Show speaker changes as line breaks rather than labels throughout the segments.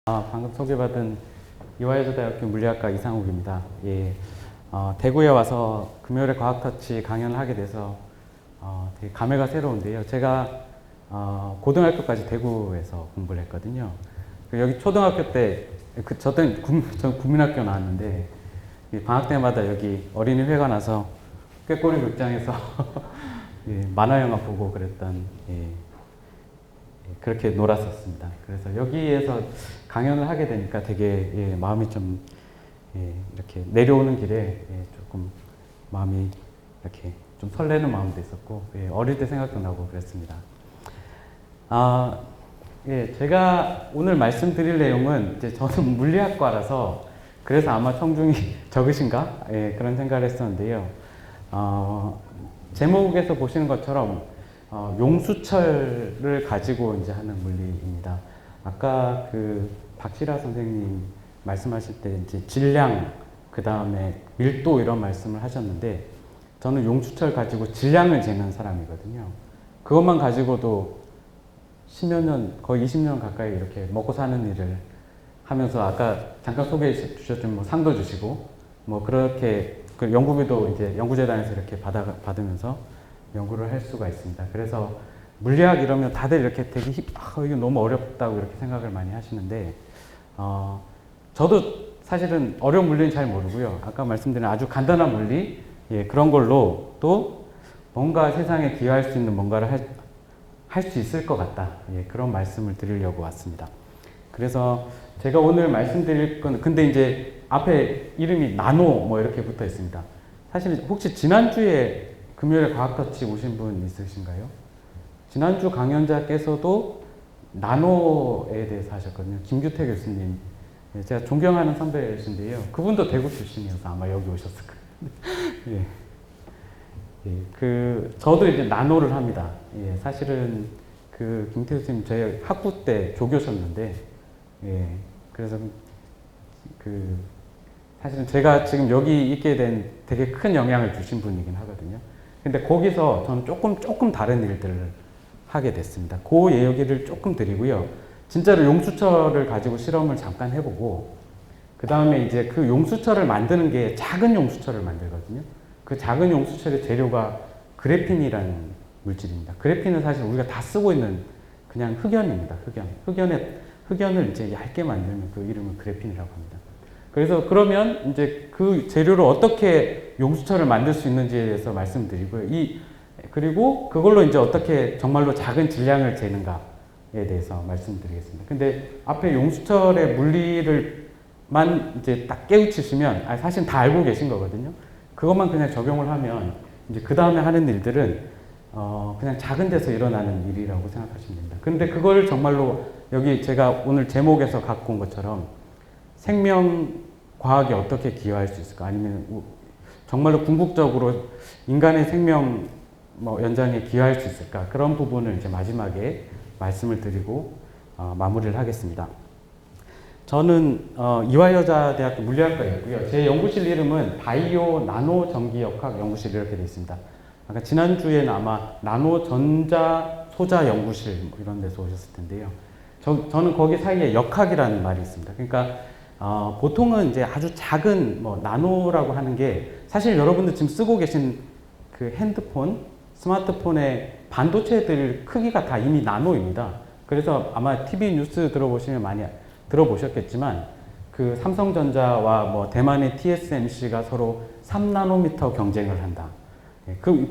방금 소개받은 이화여자대학교 물리학과 이상욱입니다. 예, 대구에 와서 금요일에 과학터치 강연을 하게 돼서 되게 감회가 새로운데요. 제가 고등학교까지 대구에서 공부를 했거든요. 여기 초등학교 때, 저는 국민학교 나왔는데 방학 때마다 여기 어린이 회가 나서 꾀꼬리 극장에서 예, 만화영화 보고 그랬던 그렇게 놀았었습니다. 그래서 여기에서 강연을 하게 되니까 되게 마음이 좀 이렇게 내려오는 길에 조금 마음이 이렇게 좀 설레는 마음도 있었고 어릴 때 생각도 나고 그랬습니다. 제가 오늘 말씀드릴 내용은 이제 저는 물리학과라서 그래서 아마 청중이 적으신가 그런 생각을 했었는데요. 제목에서 보시는 것처럼 용수철을 가지고 이제 하는 물리입니다. 아까 그 박시라 선생님 말씀하실 때 이제 질량, 그 다음에 밀도 이런 말씀을 하셨는데 저는 용수철 가지고 질량을 재는 사람이거든요. 그것만 가지고도 10여 년, 거의 20년 가까이 이렇게 먹고 사는 일을 하면서 아까 잠깐 소개해 주셨지만 뭐 상도 주시고 뭐 그렇게 그 연구비도 이제 연구재단에서 이렇게 받으면서 연구를 할 수가 있습니다. 그래서 물리학 이러면 다들 이렇게 되게 이거 너무 어렵다고 이렇게 생각을 많이 하시는데 저도 사실은 어려운 물리는 잘 모르고요. 아까 말씀드린 아주 간단한 물리 그런 걸로 또 뭔가 세상에 기여할 수 있는 뭔가를 할 수 있을 것 같다. 그런 말씀을 드리려고 왔습니다. 그래서 제가 오늘 말씀드릴 건 근데 이제 앞에 이름이 나노 뭐 이렇게 붙어 있습니다. 사실 혹시 지난주에 금요일에 과학터치 오신 분 있으신가요? 지난주 강연자께서도 나노에 대해서 하셨거든요. 김규태 교수님. 제가 존경하는 선배이신데요. 그분도 대구 출신이어서 아마 여기 오셨을 거예요. 저도 이제 나노를 합니다. 사실은 그 김태 교수님 저희 학부 때 조교셨는데, 그래서 사실은 제가 지금 여기 있게 된 되게 큰 영향을 주신 분이긴 하거든요. 근데 거기서 저는 조금 다른 일들을 하게 됐습니다. 그 얘기를 조금 드리고요. 진짜로 용수철을 가지고 실험을 잠깐 해보고, 그 다음에 이제 그 용수철을 만드는 게 작은 용수철을 만들거든요. 그 작은 용수철의 재료가 그래핀이라는 물질입니다. 그래핀은 사실 우리가 다 쓰고 있는 그냥 흑연입니다. 흑연을 이제 얇게 만들면 그 이름을 그래핀이라고 합니다. 그래서 그러면 이제 그 재료를 어떻게 용수철을 만들 수 있는지에 대해서 말씀드리고요. 그리고 그걸로 이제 어떻게 정말로 작은 질량을 재는가에 대해서 말씀드리겠습니다. 근데 앞에 용수철의 물리를만 이제 딱 깨우치시면 사실 다 알고 계신 거거든요. 그것만 그냥 적용을 하면 이제 그 다음에 하는 일들은 그냥 작은 데서 일어나는 일이라고 생각하시면 됩니다. 근데 그걸 정말로 여기 제가 오늘 제목에서 갖고 온 것처럼 생명과학에 어떻게 기여할 수 있을까? 아니면 정말로 궁극적으로 인간의 생명 연장에 기여할 수 있을까? 그런 부분을 이제 마지막에 말씀을 드리고 마무리를 하겠습니다. 저는 이화여자대학교 물리학과였고요. 제 연구실 이름은 바이오 나노 전기역학 연구실 이렇게 되어 있습니다. 아까 지난주에는 아마 나노 전자 소자 연구실 이런 데서 오셨을 텐데요. 저는 거기 사이에 역학이라는 말이 있습니다. 그러니까 보통은 이제 아주 작은 나노라고 하는 게 사실 여러분들 지금 쓰고 계신 그 핸드폰, 스마트폰의 반도체들 크기가 다 이미 나노입니다. 그래서 아마 TV 뉴스 들어보시면 많이 들어보셨겠지만 그 삼성전자와 대만의 TSMC가 서로 3나노미터 경쟁을 한다.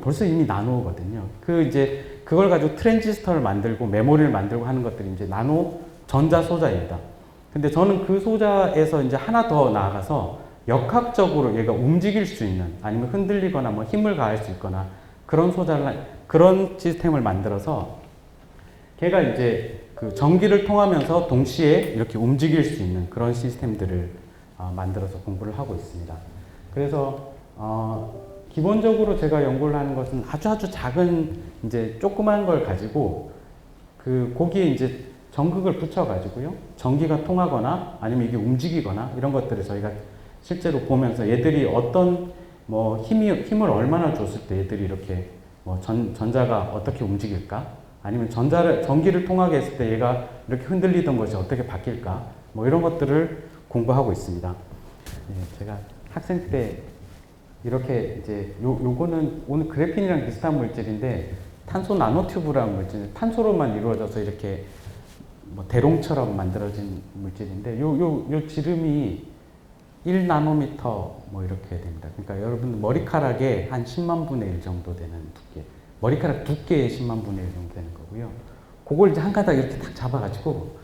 벌써 이미 나노거든요. 그걸 가지고 트랜지스터를 만들고 메모리를 만들고 하는 것들이 이제 나노 전자 소자입니다. 근데 저는 그 소자에서 이제 하나 더 나아가서 역학적으로 얘가 움직일 수 있는 아니면 흔들리거나 힘을 가할 수 있거나 그런 시스템을 만들어서 걔가 이제 그 전기를 통하면서 동시에 이렇게 움직일 수 있는 그런 시스템들을 만들어서 공부를 하고 있습니다. 그래서 기본적으로 제가 연구를 하는 것은 아주 작은 이제 조그만 걸 가지고 거기에 이제 전극을 붙여가지고요. 전기가 통하거나 아니면 이게 움직이거나 이런 것들을 저희가 실제로 보면서 얘들이 어떤 힘을 얼마나 줬을 때 얘들이 이렇게 전자가 어떻게 움직일까? 아니면 전기를 통하게 했을 때 얘가 이렇게 흔들리던 것이 어떻게 바뀔까? 뭐 이런 것들을 공부하고 있습니다. 예, 제가 학생 때 이렇게 이제 요거는 오늘 그래핀이랑 비슷한 물질인데 탄소 나노튜브라는 물질, 탄소로만 이루어져서 이렇게 뭐 대롱처럼 만들어진 물질인데 요 지름이 1나노미터 뭐 이렇게 됩니다. 그러니까 여러분 머리카락의 한 10만 분의 1 정도 되는 두께, 머리카락 두께의 10만 분의 1 정도 되는 거고요. 그걸 이제 한 가닥 이렇게 딱 잡아가지고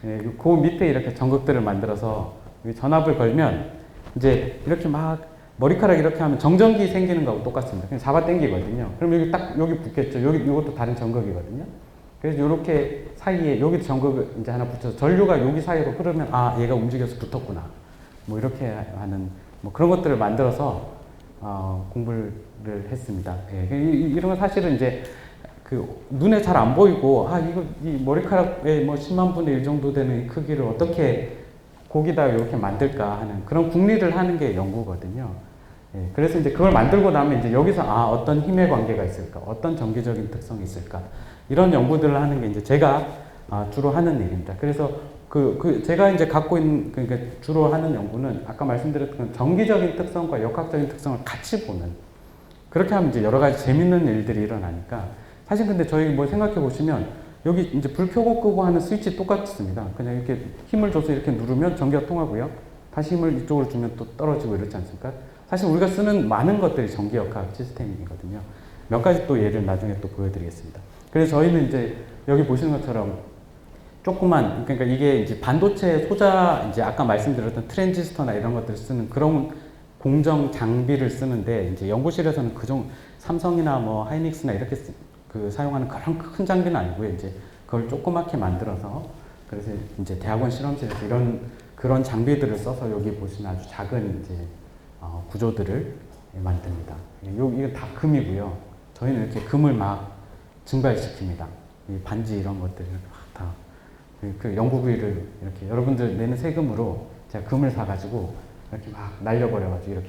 예, 그 밑에 이렇게 전극들을 만들어서 전압을 걸면 이제 이렇게 막 머리카락 이렇게 하면 정전기 생기는 거하고 똑같습니다. 그냥 잡아 당기거든요. 그럼 여기 딱 여기 붙겠죠. 이것도 다른 전극이거든요. 그래서 이렇게 사이에 여기 전극을 이제 하나 붙여서 전류가 여기 사이로 흐르면 아 얘가 움직여서 붙었구나. 뭐 이렇게 하는 뭐 그런 것들을 만들어서 공부를 했습니다. 예, 이런 건 사실은 이제 그 눈에 잘 안 보이고 이 머리카락의 뭐 10만 분의 1 정도 되는 크기를 어떻게 거기다 이렇게 만들까 하는 그런 궁리를 하는 게 연구거든요. 예, 그래서 이제 그걸 만들고 나면 이제 여기서 어떤 힘의 관계가 있을까, 어떤 전기적인 특성이 있을까 이런 연구들을 하는 게 이제 제가 주로 하는 일입니다. 그래서 제가 이제 갖고 있는 그러니까 주로 하는 연구는 아까 말씀드렸던 전기적인 특성과 역학적인 특성을 같이 보는 그렇게 하면 이제 여러 가지 재밌는 일들이 일어나니까 사실 근데 저희 뭐 생각해 보시면 여기 이제 불 켜고 끄고 하는 스위치 똑같습니다. 그냥 이렇게 힘을 줘서 이렇게 누르면 전기가 통하고요. 다시 힘을 이쪽으로 주면 또 떨어지고 이렇지 않습니까? 사실 우리가 쓰는 많은 것들이 전기역학 시스템이거든요. 몇 가지 또 예를 나중에 또 보여드리겠습니다. 그래서 저희는 이제 여기 보시는 것처럼 조그만, 그러니까 이게 이제 반도체 소자, 이제 아까 말씀드렸던 트랜지스터나 이런 것들을 쓰는 그런 공정 장비를 쓰는데 이제 연구실에서는 삼성이나 뭐 하이닉스나 이렇게 사용하는 그런 큰 장비는 아니고요. 이제 그걸 조그맣게 만들어서 그래서 이제 대학원 실험실에서 그런 장비들을 써서 여기 보시면 아주 작은 이제 구조들을 만듭니다. 이건 다 금이고요. 저희는 이렇게 금을 막 증발시킵니다. 이 반지 이런 것들을 다 그 연구비를 이렇게 여러분들 내는 세금으로 제가 금을 사가지고 이렇게 막 날려버려가지고 이렇게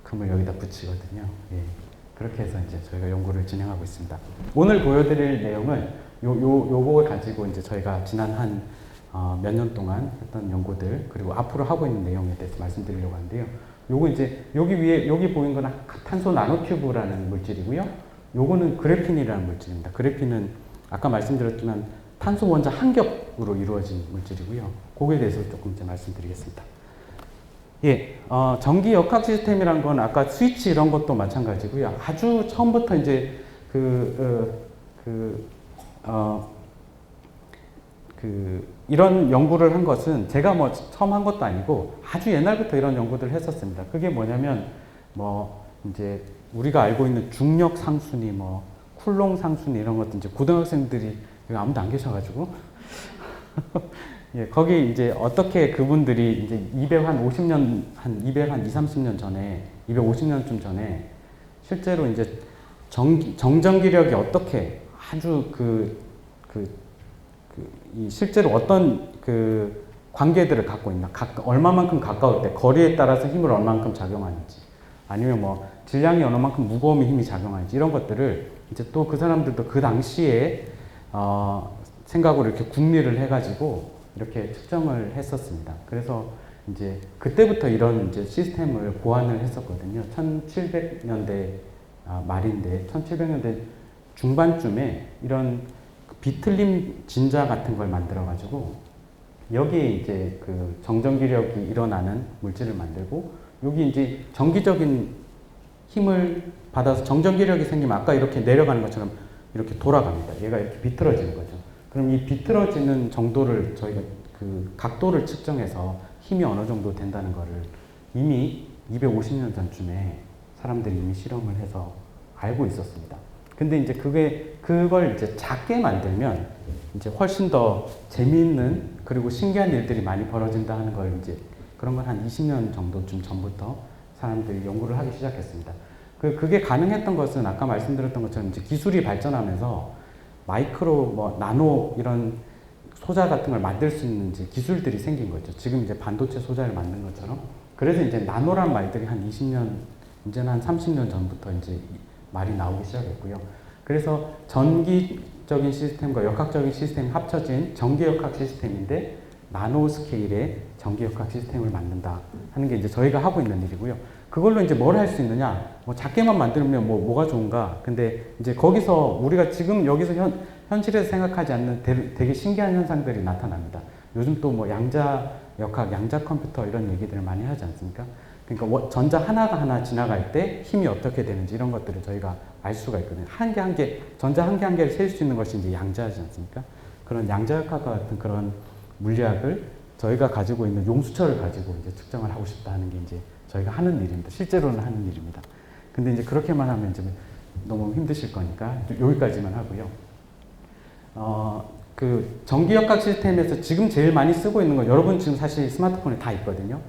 금을 여기다 붙이거든요. 예. 그렇게 해서 이제 저희가 연구를 진행하고 있습니다. 오늘 보여드릴 내용은 요걸 가지고 이제 저희가 지난 몇 년 동안 했던 연구들 그리고 앞으로 하고 있는 내용에 대해서 말씀드리려고 하는데요. 요거 이제 여기 보이는 건 탄소 나노튜브라는 물질이고요. 요거는 그래핀이라는 물질입니다. 그래핀은 아까 말씀드렸지만 탄소 원자 한 겹으로 이루어진 물질이고요. 그거에 대해서 조금 이제 말씀드리겠습니다. 예, 전기 역학 시스템이란 건 아까 스위치 이런 것도 마찬가지고요. 아주 처음부터 이제 이런 연구를 한 것은 제가 뭐 처음 한 것도 아니고 아주 옛날부터 이런 연구들을 했었습니다. 그게 뭐냐면 뭐 이제 우리가 알고 있는 중력 상순이 뭐 쿨롱 상순이 이런 것도 이제 고등학생들이 여기 아무도 안 계셔가지고 예, 거기 이제 어떻게 그분들이 이제 250년 230년 전에 250년쯤 전에 실제로 이제 정전기력이 어떻게 아주 실제로 어떤 관계들을 갖고 있나, 얼마만큼 가까울 때 거리에 따라서 힘을 얼마만큼 작용하는지, 아니면 뭐 질량이 얼마만큼 무거우면 힘이 작용하는지 이런 것들을 이제 또 그 사람들도 그 당시에 생각으로 이렇게 궁리를 해가지고 이렇게 측정을 했었습니다. 그래서 이제 그때부터 이런 이제 시스템을 고안을 했었거든요. 1700년대 말인데 1700년대 중반쯤에 이런 비틀림 진자 같은 걸 만들어가지고 여기에 이제 그 정전기력이 일어나는 물질을 만들고 여기 이제 전기적인 힘을 받아서 정전기력이 생기면 아까 이렇게 내려가는 것처럼 이렇게 돌아갑니다. 얘가 이렇게 비틀어지는 거죠. 그럼 이 비틀어지는 정도를 저희가 그 각도를 측정해서 힘이 어느 정도 된다는 거를 이미 250년 전쯤에 사람들이 이미 실험을 해서 알고 있었습니다. 근데 이제 그걸 이제 작게 만들면 이제 훨씬 더 재미있는 그리고 신기한 일들이 많이 벌어진다 하는 걸 이제 그런 건 한 20년 정도쯤 전부터 사람들이 연구를 하기 시작했습니다. 그게 가능했던 것은 아까 말씀드렸던 것처럼 이제 기술이 발전하면서 마이크로, 뭐 나노 이런 소자 같은 걸 만들 수 있는 이제 기술들이 생긴 거죠. 지금 이제 반도체 소자를 만든 것처럼. 그래서 이제 나노란 말들이 한 20년, 이제는 한 30년 전부터 이제 말이 나오기 시작했고요. 그래서 전기적인 시스템과 역학적인 시스템이 합쳐진 전기역학 시스템인데 나노 스케일의 전기역학 시스템을 만든다 하는 게 이제 저희가 하고 있는 일이고요. 그걸로 이제 뭘 할 수 있느냐? 뭐 작게만 만들면 뭐가 좋은가? 근데 이제 거기서 우리가 지금 여기서 현실에서 생각하지 않는 되게 신기한 현상들이 나타납니다. 요즘 또 뭐 양자 역학, 양자 컴퓨터 이런 얘기들을 많이 하지 않습니까? 그러니까 전자 하나가 하나 지나갈 때 힘이 어떻게 되는지 이런 것들을 저희가 알 수가 있거든요. 한 개, 전자 한 개 한 개를 셀 수 있는 것이 이제 양자지 않습니까? 그런 양자역학과 같은 그런 물리학을 저희가 가지고 있는 용수철을 가지고 이제 측정을 하고 싶다 하는 게 이제 저희가 하는 일입니다. 실제로는 하는 일입니다. 근데 이제 그렇게만 하면 이제 너무 힘드실 거니까 여기까지만 하고요. 그 전기역학 시스템에서 지금 제일 많이 쓰고 있는 건 여러분 지금 사실 스마트폰에 다 있거든요.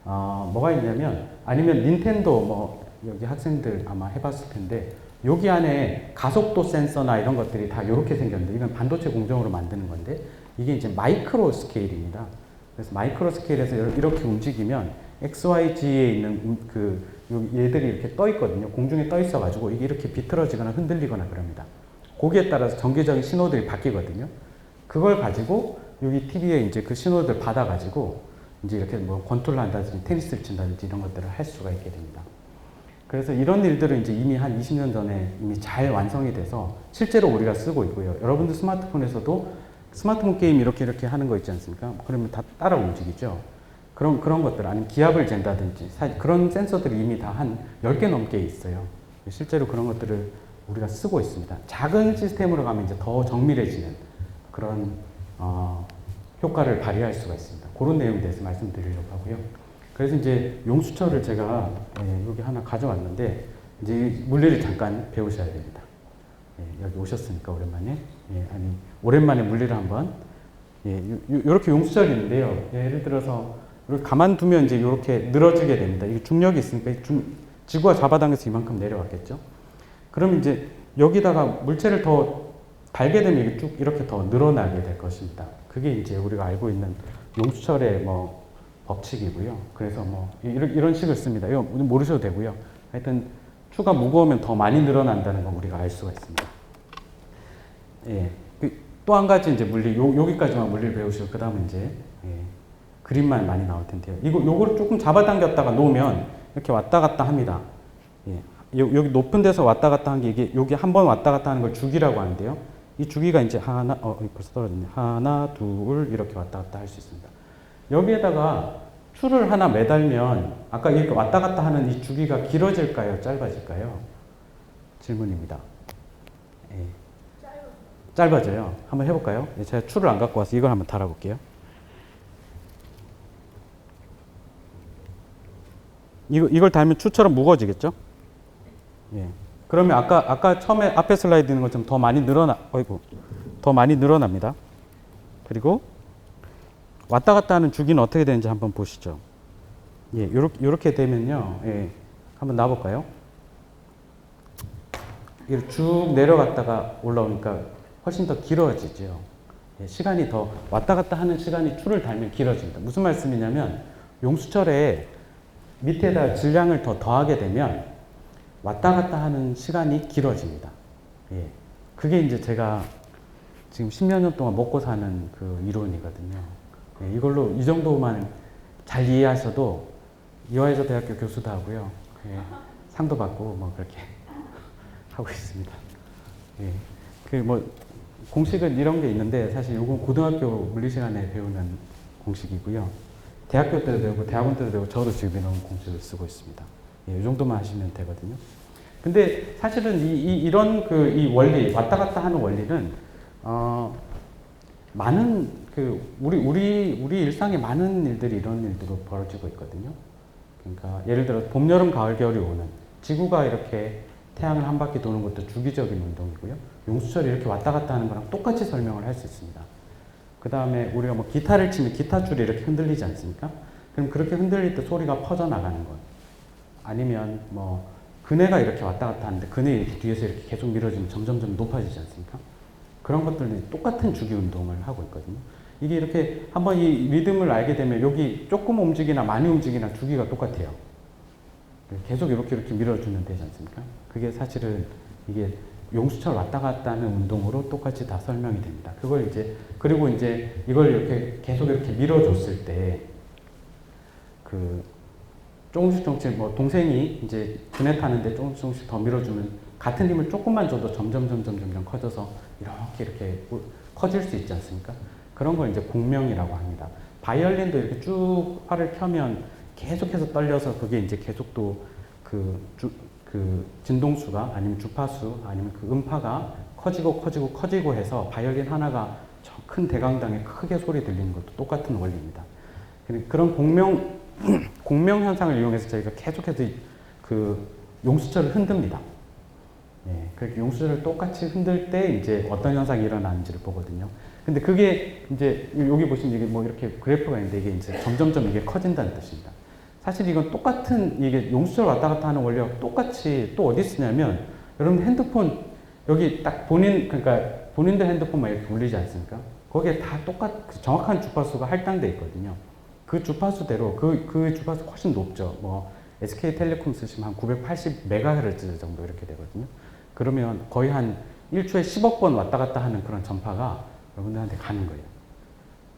뭐가 있냐면 아니면 닌텐도 뭐 여기 학생들 아마 해봤을 텐데 여기 안에 가속도 센서나 이런 것들이 다 이렇게 생겼는데 이건 반도체 공정으로 만드는 건데 이게 이제 마이크로 스케일입니다. 그래서 마이크로 스케일에서 이렇게 움직이면 XYG에 있는 얘들이 이렇게 떠 있거든요. 공중에 떠 있어 가지고 이게 이렇게 비틀어지거나 흔들리거나 그럽니다. 거기에 따라서 전기적인 신호들이 바뀌거든요. 그걸 가지고 여기 TV에 이제 그 신호들 받아 가지고 이제 이렇게 뭐 권투를 한다든지 테니스를 친다든지 이런 것들을 할 수가 있게 됩니다. 그래서 이런 일들은 이제 이미 한 20년 전에 이미 잘 완성이 돼서 실제로 우리가 쓰고 있고요. 여러분들 스마트폰에서도 스마트폰 게임 이렇게 하는 거 있지 않습니까? 그러면 다 따라 움직이죠. 그런 것들, 아니면 기압을 잰다든지, 그런 센서들이 이미 다 한 10개 넘게 있어요. 실제로 그런 것들을 우리가 쓰고 있습니다. 작은 시스템으로 가면 이제 더 정밀해지는 그런, 효과를 발휘할 수가 있습니다. 그런 내용에 대해서 말씀드리려고 하고요. 그래서 이제 용수철을 제가 여기 하나 가져왔는데, 이제 물리를 잠깐 배우셔야 됩니다. 여기 오셨으니까 오랜만에. 아니, 오랜만에 물리를 한번. 요렇게 용수철이 있는데요. 예를 들어서, 이렇게 가만두면 이제 이렇게 늘어지게 됩니다. 이게 중력이 있으니까 지구가 잡아당겨서 이만큼 내려왔겠죠. 그럼 이제 여기다가 물체를 더 달게 되면 이게 쭉 이렇게 더 늘어나게 될 것입니다. 그게 이제 우리가 알고 있는 용수철의 뭐 법칙이고요. 그래서 뭐 이런 식을 씁니다. 이거 모르셔도 되고요. 하여튼 추가 무거우면 더 많이 늘어난다는 걸 우리가 알 수가 있습니다. 또 한 가지 이제 물리, 여기까지만 물리를 배우시고 그 다음은 이제 그림만 많이 나올 텐데요. 요거를 조금 잡아당겼다가 놓으면 이렇게 왔다 갔다 합니다. 여기 높은 데서 왔다 갔다 한 게 이게 여기 한 번 왔다 갔다 하는 걸 주기라고 하는데요. 이 주기가 이제 벌써 떨어졌네. 하나, 둘 이렇게 왔다 갔다 할 수 있습니다. 여기에다가 줄을 하나 매달면 아까 이렇게 왔다 갔다 하는 이 주기가 길어질까요? 짧아질까요? 질문입니다. 짧아져요. 한번 해볼까요? 제가 줄을 안 갖고 와서 이걸 한번 달아볼게요. 이걸 달면 추처럼 무거워지겠죠? 그러면 아까 처음에 앞에 슬라이드 있는 것처럼 더 많이 늘어납니다. 그리고 왔다 갔다 하는 주기는 어떻게 되는지 한번 보시죠. 요렇게 되면요. 한번 놔볼까요? 이렇게 쭉 내려갔다가 올라오니까 훨씬 더 길어지죠. 시간이 더 왔다 갔다 하는 시간이 줄을 달면 길어집니다. 무슨 말씀이냐면 용수철에 밑에다 질량을 더 더하게 되면 왔다 갔다 하는 시간이 길어집니다. 그게 이제 제가 지금 10여 년 동안 먹고 사는 그 이론이거든요. 이걸로 이 정도만 잘 이해하셔도 이화여자 대학교 교수도 하고요. 상도 받고 뭐 그렇게 하고 있습니다. 그 뭐 공식은 이런 게 있는데 사실 이건 고등학교 물리 시간에 배우는 공식이고요. 대학교 때도 배우고 대학원 때도 배우고 저도 지금 이런 공식을 쓰고 있습니다. 이 정도만 하시면 되거든요. 근데 사실은 이런 이 원리, 왔다 갔다 하는 원리는 많은 우리 일상에 많은 일들이 이런 일들로 벌어지고 있거든요. 그러니까 예를 들어 봄, 여름, 가을, 겨울이 오는 지구가 이렇게 태양을 한 바퀴 도는 것도 주기적인 운동이고요. 용수철이 이렇게 왔다 갔다 하는 거랑 똑같이 설명을 할 수 있습니다. 그 다음에 우리가 뭐 기타를 치면 기타 줄이 이렇게 흔들리지 않습니까? 그럼 그렇게 흔들릴 때 소리가 퍼져나가는 것. 아니면 뭐 그네가 이렇게 왔다 갔다 하는데 그네 뒤에서 이렇게 계속 밀어주면 점점점 높아지지 않습니까? 그런 것들이 똑같은 주기 운동을 하고 있거든요. 이게 이렇게 한번 이 리듬을 알게 되면 여기 조금 움직이나 많이 움직이나 주기가 똑같아요. 계속 이렇게 밀어주면 되지 않습니까? 그게 사실은 이게 용수철 왔다 갔다 하는 운동으로 똑같이 다 설명이 됩니다. 그걸 이제, 그리고 이제 이걸 이렇게 계속 이렇게 밀어줬을 때, 조금씩 뭐 동생이 이제 그네 타는데 조금씩 더 밀어주면 같은 힘을 조금만 줘도 점점 커져서 이렇게 커질 수 있지 않습니까? 그런 걸 이제 공명이라고 합니다. 바이올린도 이렇게 쭉 활을 켜면 계속해서 떨려서 그게 이제 계속 또 그 진동수가 아니면 주파수 아니면 그 음파가 커지고 해서 바이올린 하나가 저 큰 대강당에 크게 소리 들리는 것도 똑같은 원리입니다. 그런 공명 현상을 이용해서 저희가 계속해서 그 용수철을 흔듭니다. 예, 그렇게 용수철을 똑같이 흔들 때 이제 어떤 현상이 일어나는지를 보거든요. 근데 그게 이제 여기 보시면 이게 뭐 이렇게 그래프가 있는데 이게 이제 점점점 이게 커진다는 뜻입니다. 사실 이건 똑같은 이게 용수철 왔다 갔다 하는 원리와 똑같이 또 어디 쓰냐면 여러분 핸드폰 여기 딱 그러니까 본인들 핸드폰만 이렇게 울리지 않습니까? 거기에 다 정확한 주파수가 할당돼 있거든요. 그 주파수대로 그 주파수 훨씬 높죠. 뭐 SK텔레콤 쓰시면 한 980MHz 정도 이렇게 되거든요. 그러면 거의 한 1초에 10억 번 왔다 갔다 하는 그런 전파가 여러분들한테 가는 거예요.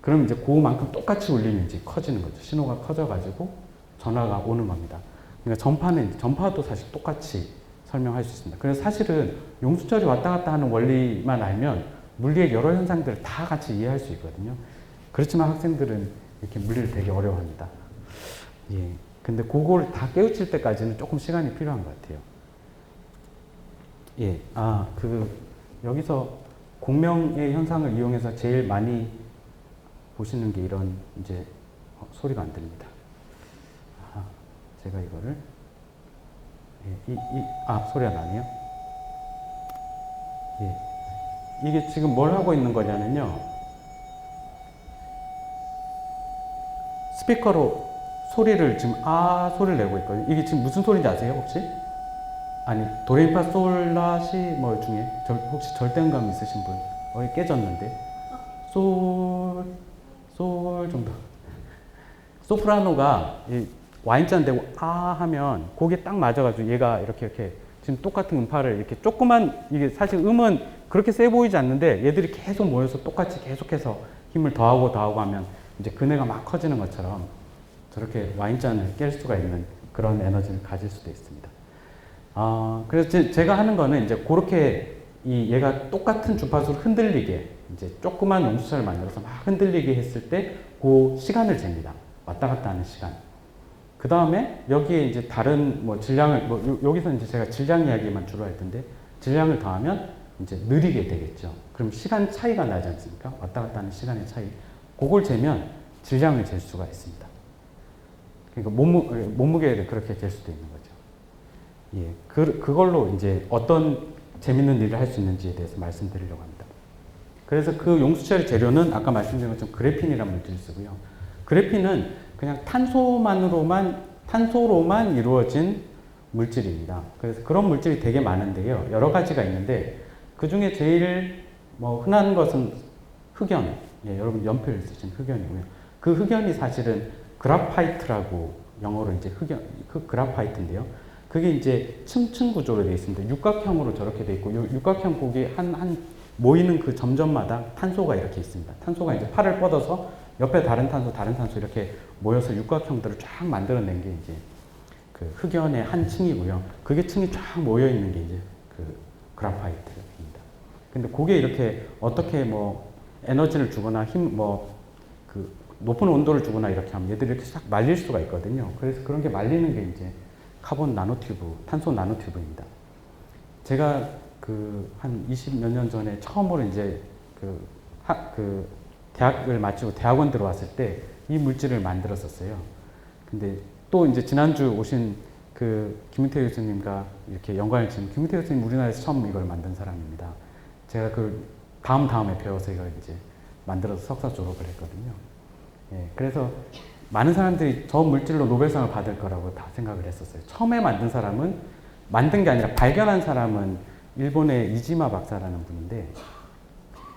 그럼 이제 그만큼 똑같이 울리면 이제 커지는 거죠. 신호가 커져가지고 전화가 오는 겁니다. 그러니까 전파도 사실 똑같이 설명할 수 있습니다. 그래서 사실은 용수철이 왔다 갔다 하는 원리만 알면 물리의 여러 현상들을 다 같이 이해할 수 있거든요. 그렇지만 학생들은 이렇게 물리를 되게 어려워합니다. 예. 근데 그걸 다 깨우칠 때까지는 조금 시간이 필요한 것 같아요. 예. 여기서 공명의 현상을 이용해서 제일 많이 보시는 게 이런 이제 소리가 안 들립니다. 제가 이거를 소리가 나네요. 예. 이게 지금 뭘 하고 있는 거냐면요. 스피커로 소리를 지금 소리를 내고 있거든요. 이게 지금 무슨 소리인지 아세요, 혹시? 아니, 도레미파솔라시 뭐 중에 혹시 절대음감 있으신 분? 깨졌는데. 솔 정도. 소프라노가 와인잔 대고 하면 거기에 딱 맞아가지고 얘가 이렇게 지금 똑같은 음파를 이렇게 조그만 이게 사실 음은 그렇게 세 보이지 않는데 얘들이 계속 모여서 똑같이 계속해서 힘을 더하고 하면 이제 그네가 막 커지는 것처럼 저렇게 와인잔을 깰 수가 있는 그런 에너지를 가질 수도 있습니다. 그래서 제가 하는 거는 이제 그렇게 얘가 똑같은 주파수를 흔들리게 이제 조그만 용수철을 만들어서 막 흔들리게 했을 때 그 시간을 잽니다. 왔다 갔다 하는 시간. 그 다음에 여기에 이제 다른 뭐 질량을 여기서 이제 제가 질량 이야기만 주로 할 텐데 질량을 더하면 이제 느리게 되겠죠. 그럼 시간 차이가 나지 않습니까? 왔다 갔다 하는 시간의 차이. 그걸 재면 질량을 잴 수가 있습니다. 그러니까 몸무게를 그렇게 잴 수도 있는 거죠. 예, 그걸로 이제 어떤 재밌는 일을 할 수 있는지에 대해서 말씀드리려고 합니다. 그래서 그 용수철의 재료는 아까 말씀드린 것처럼 그래핀이라는 물질을 쓰고요. 그래핀은 그냥 탄소로만 이루어진 물질입니다. 그래서 그런 물질이 되게 많은데요. 여러 가지가 있는데 그 중에 제일 뭐 흔한 것은 흑연. 예, 여러분 연필을 쓰신 흑연이고요. 그 흑연이 사실은 그라파이트라고 영어로 이제 그라파이트인데요. 그게 이제 층층 구조로 되어 있습니다. 육각형으로 저렇게 되어 있고 육각형 거기 한 모이는 그 점점마다 탄소가 이렇게 있습니다. 탄소가 이제 팔을 뻗어서 옆에 다른 탄소 이렇게 모여서 육각형들을 쫙 만들어낸 게 이제 그 흑연의 한 층이고요. 그게 층이 쫙 모여 있는 게 이제 그 그라파이트입니다. 근데 그게 이렇게 어떻게 뭐 에너지를 주거나 그 높은 온도를 주거나 이렇게 하면 얘들이 이렇게 싹 말릴 수가 있거든요. 그래서 그런 게 말리는 게 이제 카본 나노튜브, 탄소 나노튜브입니다. 제가 한 20몇 년 전에 처음으로 이제 대학을 마치고 대학원 들어왔을 때 이 물질을 만들었었어요. 근데 또 이제 지난주 오신 김윤태 교수님과 이렇게 연관을 지은 김윤태 교수님 우리나라에서 처음 이걸 만든 사람입니다. 제가 다음에 배워서 이걸 이제 만들어서 석사 졸업을 했거든요. 예, 그래서 많은 사람들이 저 물질로 노벨상을 받을 거라고 다 생각을 했었어요. 처음에 만든 게 아니라 발견한 사람은 일본의 이지마 박사라는 분인데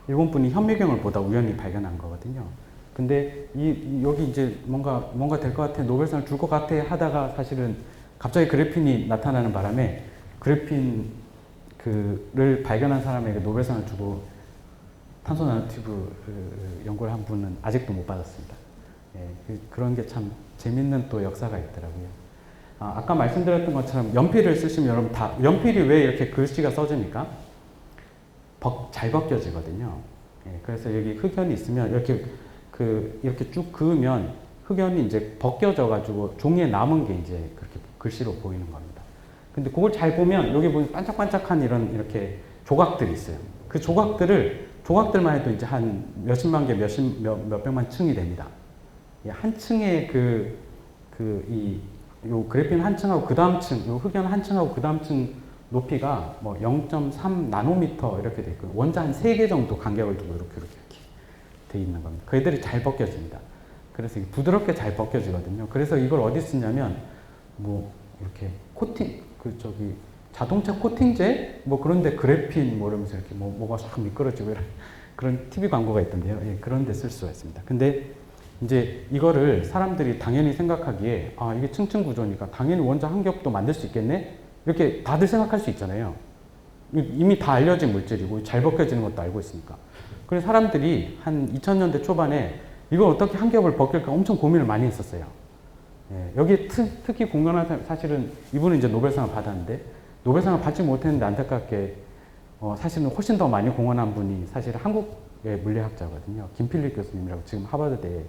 일본 분이 현미경을 보다 우연히 발견한 거거든요. 근데 여기 이제 뭔가 될 것 같아, 노벨상을 줄 것 같아 하다가 사실은 갑자기 그래핀이 나타나는 바람에 그래핀 그를 발견한 사람에게 노벨상을 주고 탄소 나노튜브 연구를 한 분은 아직도 못 받았습니다. 예, 그런 게 참 재밌는 또 역사가 있더라고요. 아까 말씀드렸던 것처럼 연필을 쓰시면 여러분 다 연필이 왜 이렇게 글씨가 써집니까? 잘 벗겨지거든요. 예, 그래서 여기 흑연이 있으면 이렇게 쭉 그으면 흑연이 이제 벗겨져 가지고 종이에 남은 게 이제 그렇게 글씨로 보이는 겁니다. 근데 그걸 잘 보면 여기 보면 반짝반짝한 이렇게 조각들이 있어요. 그 조각들만 해도 이제 한 몇십만 개, 몇백만 층이 됩니다. 한 층의 요 그래핀 한 층하고 그 다음 층, 요 흑연 한 층하고 그 다음 층 높이가 뭐 0.3 나노미터 이렇게 돼 있고 원자 한 3개 정도 간격을 두고 이렇게 돼 있는 겁니다. 그 애들이 잘 벗겨집니다. 그래서 부드럽게 잘 벗겨지거든요. 그래서 이걸 어디 쓰냐면 뭐 이렇게 코팅 자동차 코팅제 뭐 그런데 그래핀 뭐 이러면서 이렇게 뭐가 싹 미끄러지고 이런 그런 TV 광고가 있던데요. 예, 그런 데 쓸 수가 있습니다. 근데 이제 이거를 사람들이 당연히 생각하기에 이게 층층 구조니까 당연히 원자 한 겹도 만들 수 있겠네? 이렇게 다들 생각할 수 있잖아요. 이미 다 알려진 물질이고 잘 벗겨지는 것도 알고 있으니까. 그래서 사람들이 한 2000년대 초반에 이걸 어떻게 한 겹을 벗길까 엄청 고민을 많이 했었어요. 예, 여기 특히 공헌한 사실은 이분은 이제 노벨상을 받았는데 노벨상을 받지 못했는데 안타깝게 사실은 훨씬 더 많이 공헌한 분이 사실 한국의 물리학자거든요. 김필립 교수님이라고 지금 하버드대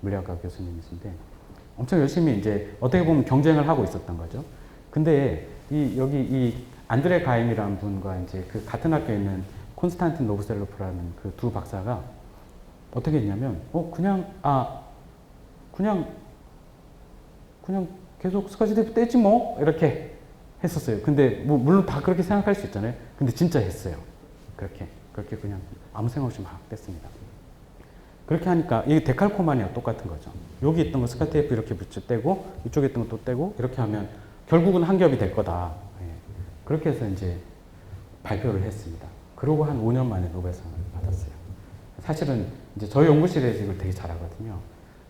물리학과 교수님이신데 엄청 열심히 이제 어떻게 보면 경쟁을 하고 있었던 거죠. 근데 여기 이 안드레 가임이라는 분과 이제 그 같은 학교에 있는 콘스탄틴 노브셀로프라는 그 두 박사가 어떻게 했냐면 그냥 계속 스카치 테이프 떼지 뭐 이렇게 했었어요. 근데 뭐 물론 다 그렇게 생각할 수 있잖아요. 근데 진짜 했어요. 그렇게 그냥 아무 생각 없이 막 뗐습니다. 그렇게 하니까 이게 데칼코마니와 똑같은 거죠. 여기 있던 거 스카치 테이프 이렇게 떼고 이쪽에 있던 거 또 떼고 이렇게 하면 결국은 한 겹이 될 거다. 예. 그렇게 해서 이제 발표를 했습니다. 그러고 한 5년 만에 노벨상을 받았어요. 사실은 이제 저희 연구실에서 이걸 되게 잘하거든요.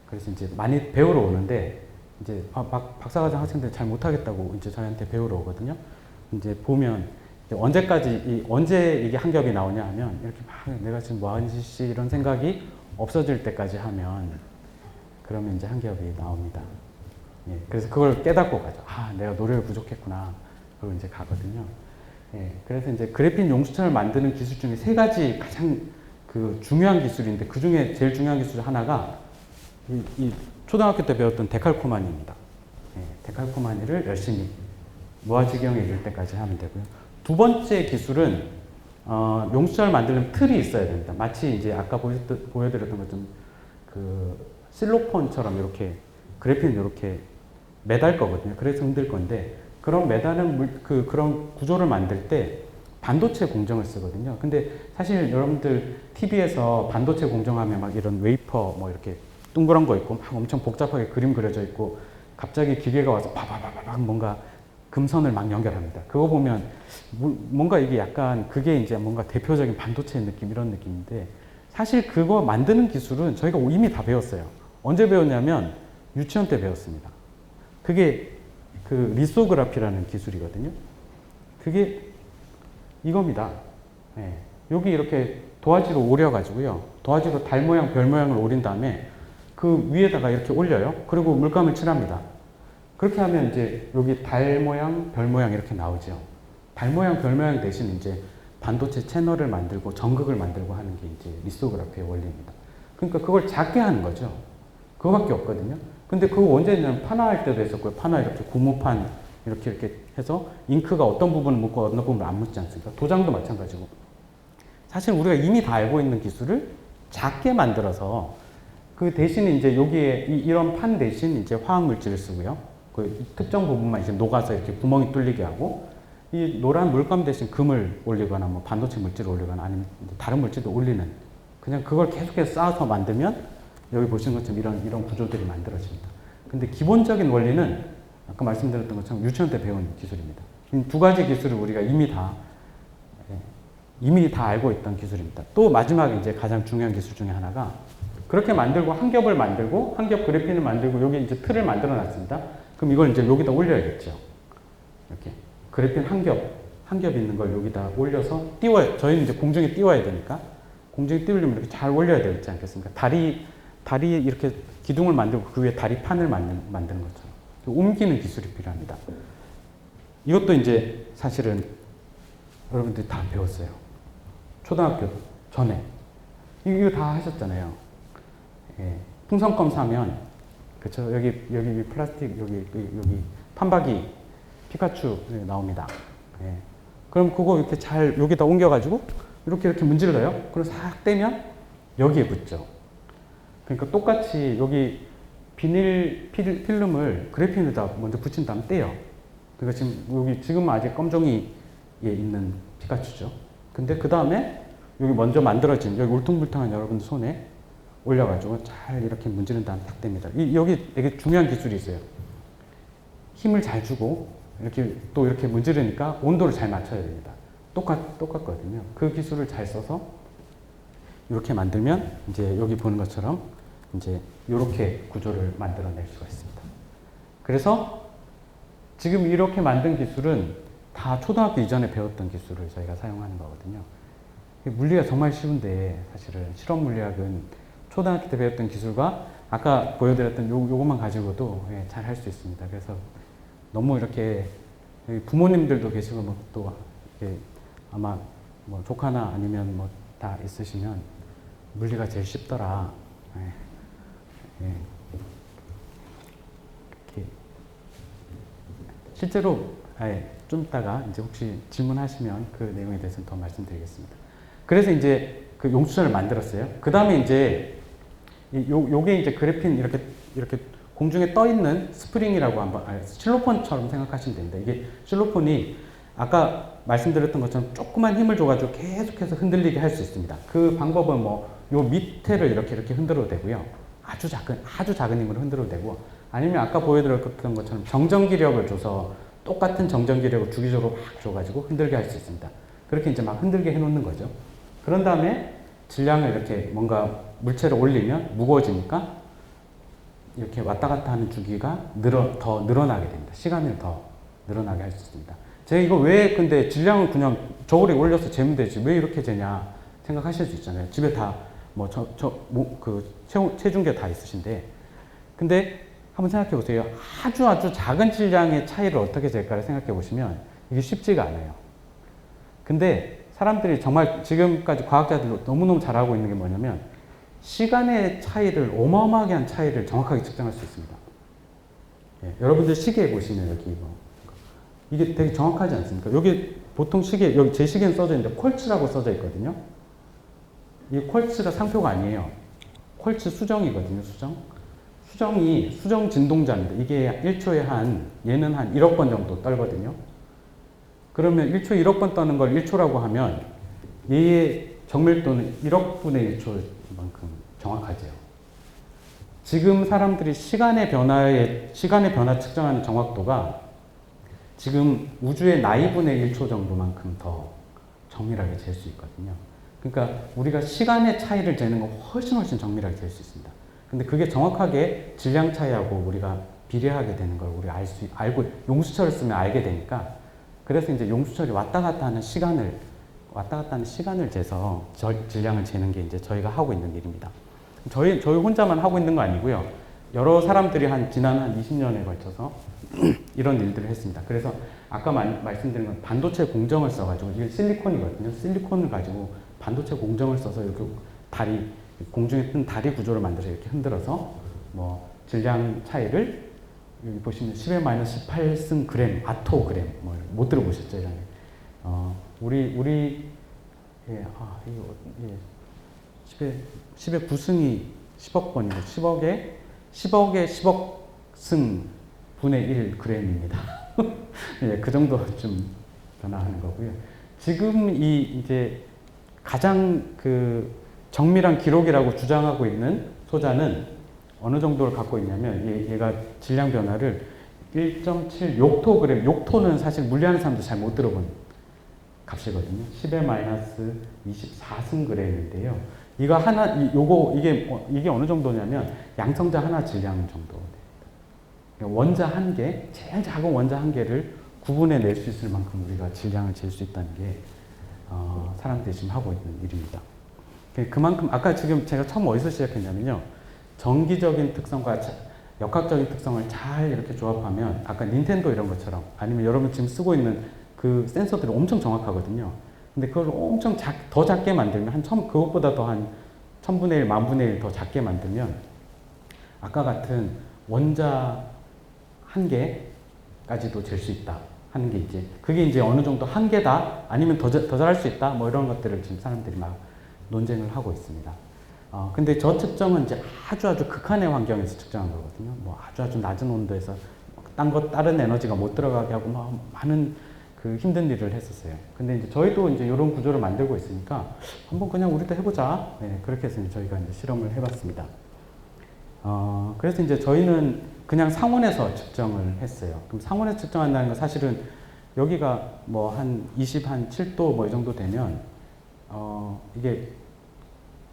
그래서 이제 많이 배우러 오는데 이제 박사과정 학생들 잘 못하겠다고 이제 저희한테 배우러 오거든요. 이제 보면 이제 언제 이게 한 겹이 나오냐 하면 이렇게 막 내가 지금 뭐 하는 짓이 이런 생각이 없어질 때까지 하면 그러면 이제 한 겹이 나옵니다. 예, 그래서 그걸 깨닫고 가죠. 내가 노력이 부족했구나. 그리고 이제 가거든요. 예, 그래서 이제 그래핀 용수철을 만드는 기술 중에 3가지 가장 중요한 기술인데 그 중에 제일 중요한 기술 하나가 이 초등학교 때 배웠던 데칼코마니입니다. 예, 데칼코마니를 열심히 무아지경에 이를 때까지 하면 되고요. 두 번째 기술은 용수철을 만들려면 틀이 있어야 됩니다. 마치 이제 아까 보여드렸던 것처럼 실로폰처럼 이렇게 그래핀을 이렇게 매달 거거든요. 그래서 흔들 건데 그런 매다는 그런 구조를 만들 때 반도체 공정을 쓰거든요. 근데 사실 여러분들 TV에서 반도체 공정하면 막 이런 웨이퍼 뭐 이렇게 둥그런 거 있고 막 엄청 복잡하게 그림 그려져 있고 갑자기 기계가 와서 바바바바박 뭔가 금선을 막 연결합니다. 그거 보면 뭔가 이게 약간 그게 이제 뭔가 대표적인 반도체 느낌 이런 느낌인데 사실 그거 만드는 기술은 저희가 이미 다 배웠어요. 언제 배웠냐면 유치원 때 배웠습니다. 그게 리소그라피라는 기술이거든요. 그게 이겁니다. 네. 여기 이렇게 도화지로 오려가지고요. 도화지로 달 모양, 별 모양을 오린 다음에 그 위에다가 이렇게 올려요. 그리고 물감을 칠합니다. 그렇게 하면 이제 여기 달 모양, 별 모양 이렇게 나오죠. 달 모양, 별 모양 대신 이제 반도체 채널을 만들고 전극을 만들고 하는 게 이제 리소그라피의 원리입니다. 그러니까 그걸 작게 하는 거죠. 그거밖에 없거든요. 근데 그거 언제 했냐면 판화할 때도 했었고요. 판화 이렇게 고무판 이렇게 해서 잉크가 어떤 부분을 묻고 어떤 부분을 안 묻지 않습니까? 도장도 마찬가지고. 사실 우리가 이미 다 알고 있는 기술을 작게 만들어서 그 대신에 이제 여기에 이런 판 대신 이제 화학 물질을 쓰고요. 그 특정 부분만 이제 녹아서 이렇게 구멍이 뚫리게 하고 이 노란 물감 대신 금을 올리거나 뭐 반도체 물질을 올리거나 아니면 다른 물질도 올리는 그냥 그걸 계속해서 쌓아서 만들면 여기 보시는 것처럼 이런 구조들이 만들어집니다. 근데 기본적인 원리는 아까 말씀드렸던 것처럼 유치원 때 배운 기술입니다. 이 2가지 기술을 우리가 이미 다 알고 있던 기술입니다. 또 마지막에 이제 가장 중요한 기술 중에 하나가 그렇게 만들고 한 겹을 만들고 한 겹 그래핀을 만들고 여기 이제 틀을 만들어 놨습니다. 그럼 이걸 이제 여기다 올려야겠죠. 이렇게 그래핀 한 한 겹 있는 걸 여기다 올려서 띄워요. 저희는 이제 공중에 띄워야 되니까 공중에 띄우려면 이렇게 잘 올려야 되지 않겠습니까? 다리 이렇게 기둥을 만들고 그 위에 다리판을 만드는 것처럼 옮기는 기술이 필요합니다. 이것도 이제 사실은 여러분들이 다 배웠어요. 초등학교 전에 이거 다 하셨잖아요. 예. 풍선껌 사면 그렇죠. 여기 플라스틱 여기 판박이 피카츄 나옵니다. 예. 그럼 그거 이렇게 잘 여기다 옮겨가지고 이렇게 문질러요. 그리고 싹 떼면 여기에 붙죠. 그러니까 똑같이 여기 비닐 필름을 그래핀에다 먼저 붙인 다음 떼요. 그러니까 지금 아직 검정이에 있는 피카츄죠. 근데 그 다음에 여기 먼저 만들어진 여기 울퉁불퉁한 여러분들 손에 올려가지고 잘 이렇게 문지른 다음 딱 뗍니다. 여기 되게 중요한 기술이 있어요. 힘을 잘 주고 이렇게 또 이렇게 문지르니까 온도를 잘 맞춰야 됩니다. 똑같거든요. 그 기술을 잘 써서 이렇게 만들면 이제 여기 보는 것처럼 이제 이렇게 구조를 만들어낼 수가 있습니다. 그래서 지금 이렇게 만든 기술은 다 초등학교 이전에 배웠던 기술을 저희가 사용하는 거거든요. 물리가 정말 쉬운데 사실은 실험 물리학은 초등학교 때 배웠던 기술과 아까 보여드렸던 요것만 가지고도 잘 할 수 있습니다. 그래서 너무 이렇게 부모님들도 계시고 뭐 또 아마 뭐 조카나 아니면 뭐 다 있으시면 물리가 제일 쉽더라. 이렇게 실제로 좀 이따가 이제 혹시 질문하시면 그 내용에 대해서는 더 말씀드리겠습니다. 그래서 이제 그 용수철을 만들었어요. 그 다음에 이제 요게 이제 그래핀 이렇게 공중에 떠 있는 스프링이라고 한번 실로폰처럼 생각하시면 됩니다. 이게 실로폰이 아까 말씀드렸던 것처럼 조그만 힘을 줘가지고 계속해서 흔들리게 할 수 있습니다. 그 방법은 뭐 요 밑에를 이렇게 흔들어도 되고요. 아주 작은 힘으로 흔들어도 되고, 아니면 아까 보여드렸던 것처럼 정전기력을 줘서 똑같은 정전기력을 주기적으로 막 줘가지고 흔들게 할 수 있습니다. 그렇게 이제 막 흔들게 해놓는 거죠. 그런 다음에 질량을 이렇게 뭔가 물체를 올리면 무거워지니까 이렇게 왔다 갔다 하는 주기가 더 늘어나게 됩니다. 시간을 더 늘어나게 할 수 있습니다. 제가 이거 왜 근데 질량을 그냥 저울에 올려서 재면 되지 왜 이렇게 재냐 생각하실 수 있잖아요. 집에 다 체중계 다 있으신데, 근데 한번 생각해 보세요. 아주 작은 질량의 차이를 어떻게 잴까를 생각해 보시면 이게 쉽지가 않아요. 근데 사람들이 정말 지금까지 과학자들도 너무너무 잘하고 있는 게 뭐냐면 시간의 차이를 어마어마하게 한 차이를 정확하게 측정할 수 있습니다. 여러분들 시계 보시면 여기 이게 되게 정확하지 않습니까? 여기 보통 시계, 여기 제 시계는 써져 있는데 콜츠라고 써져 있거든요. 이 콜츠가 상표가 아니에요. 콜츠 수정이거든요, 수정이 수정 진동자인데 이게 1초에 얘는 한 1억 번 정도 떨거든요. 그러면 1초에 1억 번 떠는 걸 1초라고 하면 얘의 정밀도는 1억 분의 1초만큼 정확하죠. 지금 사람들이 시간의 변화 측정하는 정확도가 지금 우주의 나이분의 1초 정도만큼 더 정밀하게 잴 수 있거든요. 그러니까 우리가 시간의 차이를 재는 건 훨씬 정밀하게 잴 수 있습니다. 근데 그게 정확하게 질량 차이하고 우리가 비례하게 되는 걸 우리가 알고 용수철을 쓰면 알게 되니까, 그래서 이제 용수철이 왔다 갔다 하는 시간을 재서 질량을 재는 게 이제 저희가 하고 있는 일입니다. 저희 혼자만 하고 있는 거 아니고요. 여러 사람들이 지난 한 20년에 걸쳐서 이런 일들을 했습니다. 그래서 아까 말씀드린 건 반도체 공정을 써가지고, 이게 실리콘이거든요. 실리콘을 가지고 반도체 공정을 써서 이렇게 공중에 뜬 다리 구조를 만들어서 이렇게 흔들어서 뭐 질량 차이를 여기 보시면 10의 마이너스 18승 그램, 아토그램, 못 들어보셨죠? 이런 우리 10의 9승이 10억 번이고 10억에 10억승 분의 1 그램입니다. 그 정도 좀 변화하는 거고요. 지금 이제 가장 정밀한 기록이라고 주장하고 있는 소자는 어느 정도를 갖고 있냐면 얘가 질량 변화를 1.7 욕토그램, 욕토는 사실 물리하는 사람도 잘 못 들어본 값이거든요. 10의 마이너스 24승 그램인데요. 이게 어느 정도냐면 양성자 하나 질량 정도 됩니다. 원자 한 개, 제일 작은 원자 한 개를 구분해낼 수 있을 만큼 우리가 질량을 잴 수 있다는 게 사람들이 지금 하고 있는 일입니다. 그만큼 아까 지금 제가 처음 어디서 시작했냐면요. 정기적인 특성과 역학적인 특성을 잘 이렇게 조합하면 아까 닌텐도 이런 것처럼 아니면 여러분 지금 쓰고 있는 그 센서들이 엄청 정확하거든요. 근데 그걸 엄청 더 작게 만들면 그것보다 더 한 1000분의 1, 10,000분의 1 더 작게 만들면 아까 같은 원자 한계까지도 잴 수 있다 하는 게 이제 그게 이제 어느 정도 한계다 아니면 더 잘할 수 있다 뭐 이런 것들을 지금 사람들이 막 논쟁을 하고 있습니다. 근데 저 측정은 이제 아주 극한의 환경에서 측정한 거거든요. 뭐 아주 낮은 온도에서 다른 에너지가 못 들어가게 하고 막 많은 그 힘든 일을 했었어요. 근데 이제 저희도 이제 이런 구조를 만들고 있으니까 한번 그냥 우리도 해보자. 네, 그렇게 해서 저희가 이제 실험을 해봤습니다. 그래서 이제 저희는 그냥 상온에서 측정을 했어요. 그럼 상온에서 측정한다는 건 사실은 여기가 뭐 한 27도 뭐 이 정도 되면 이게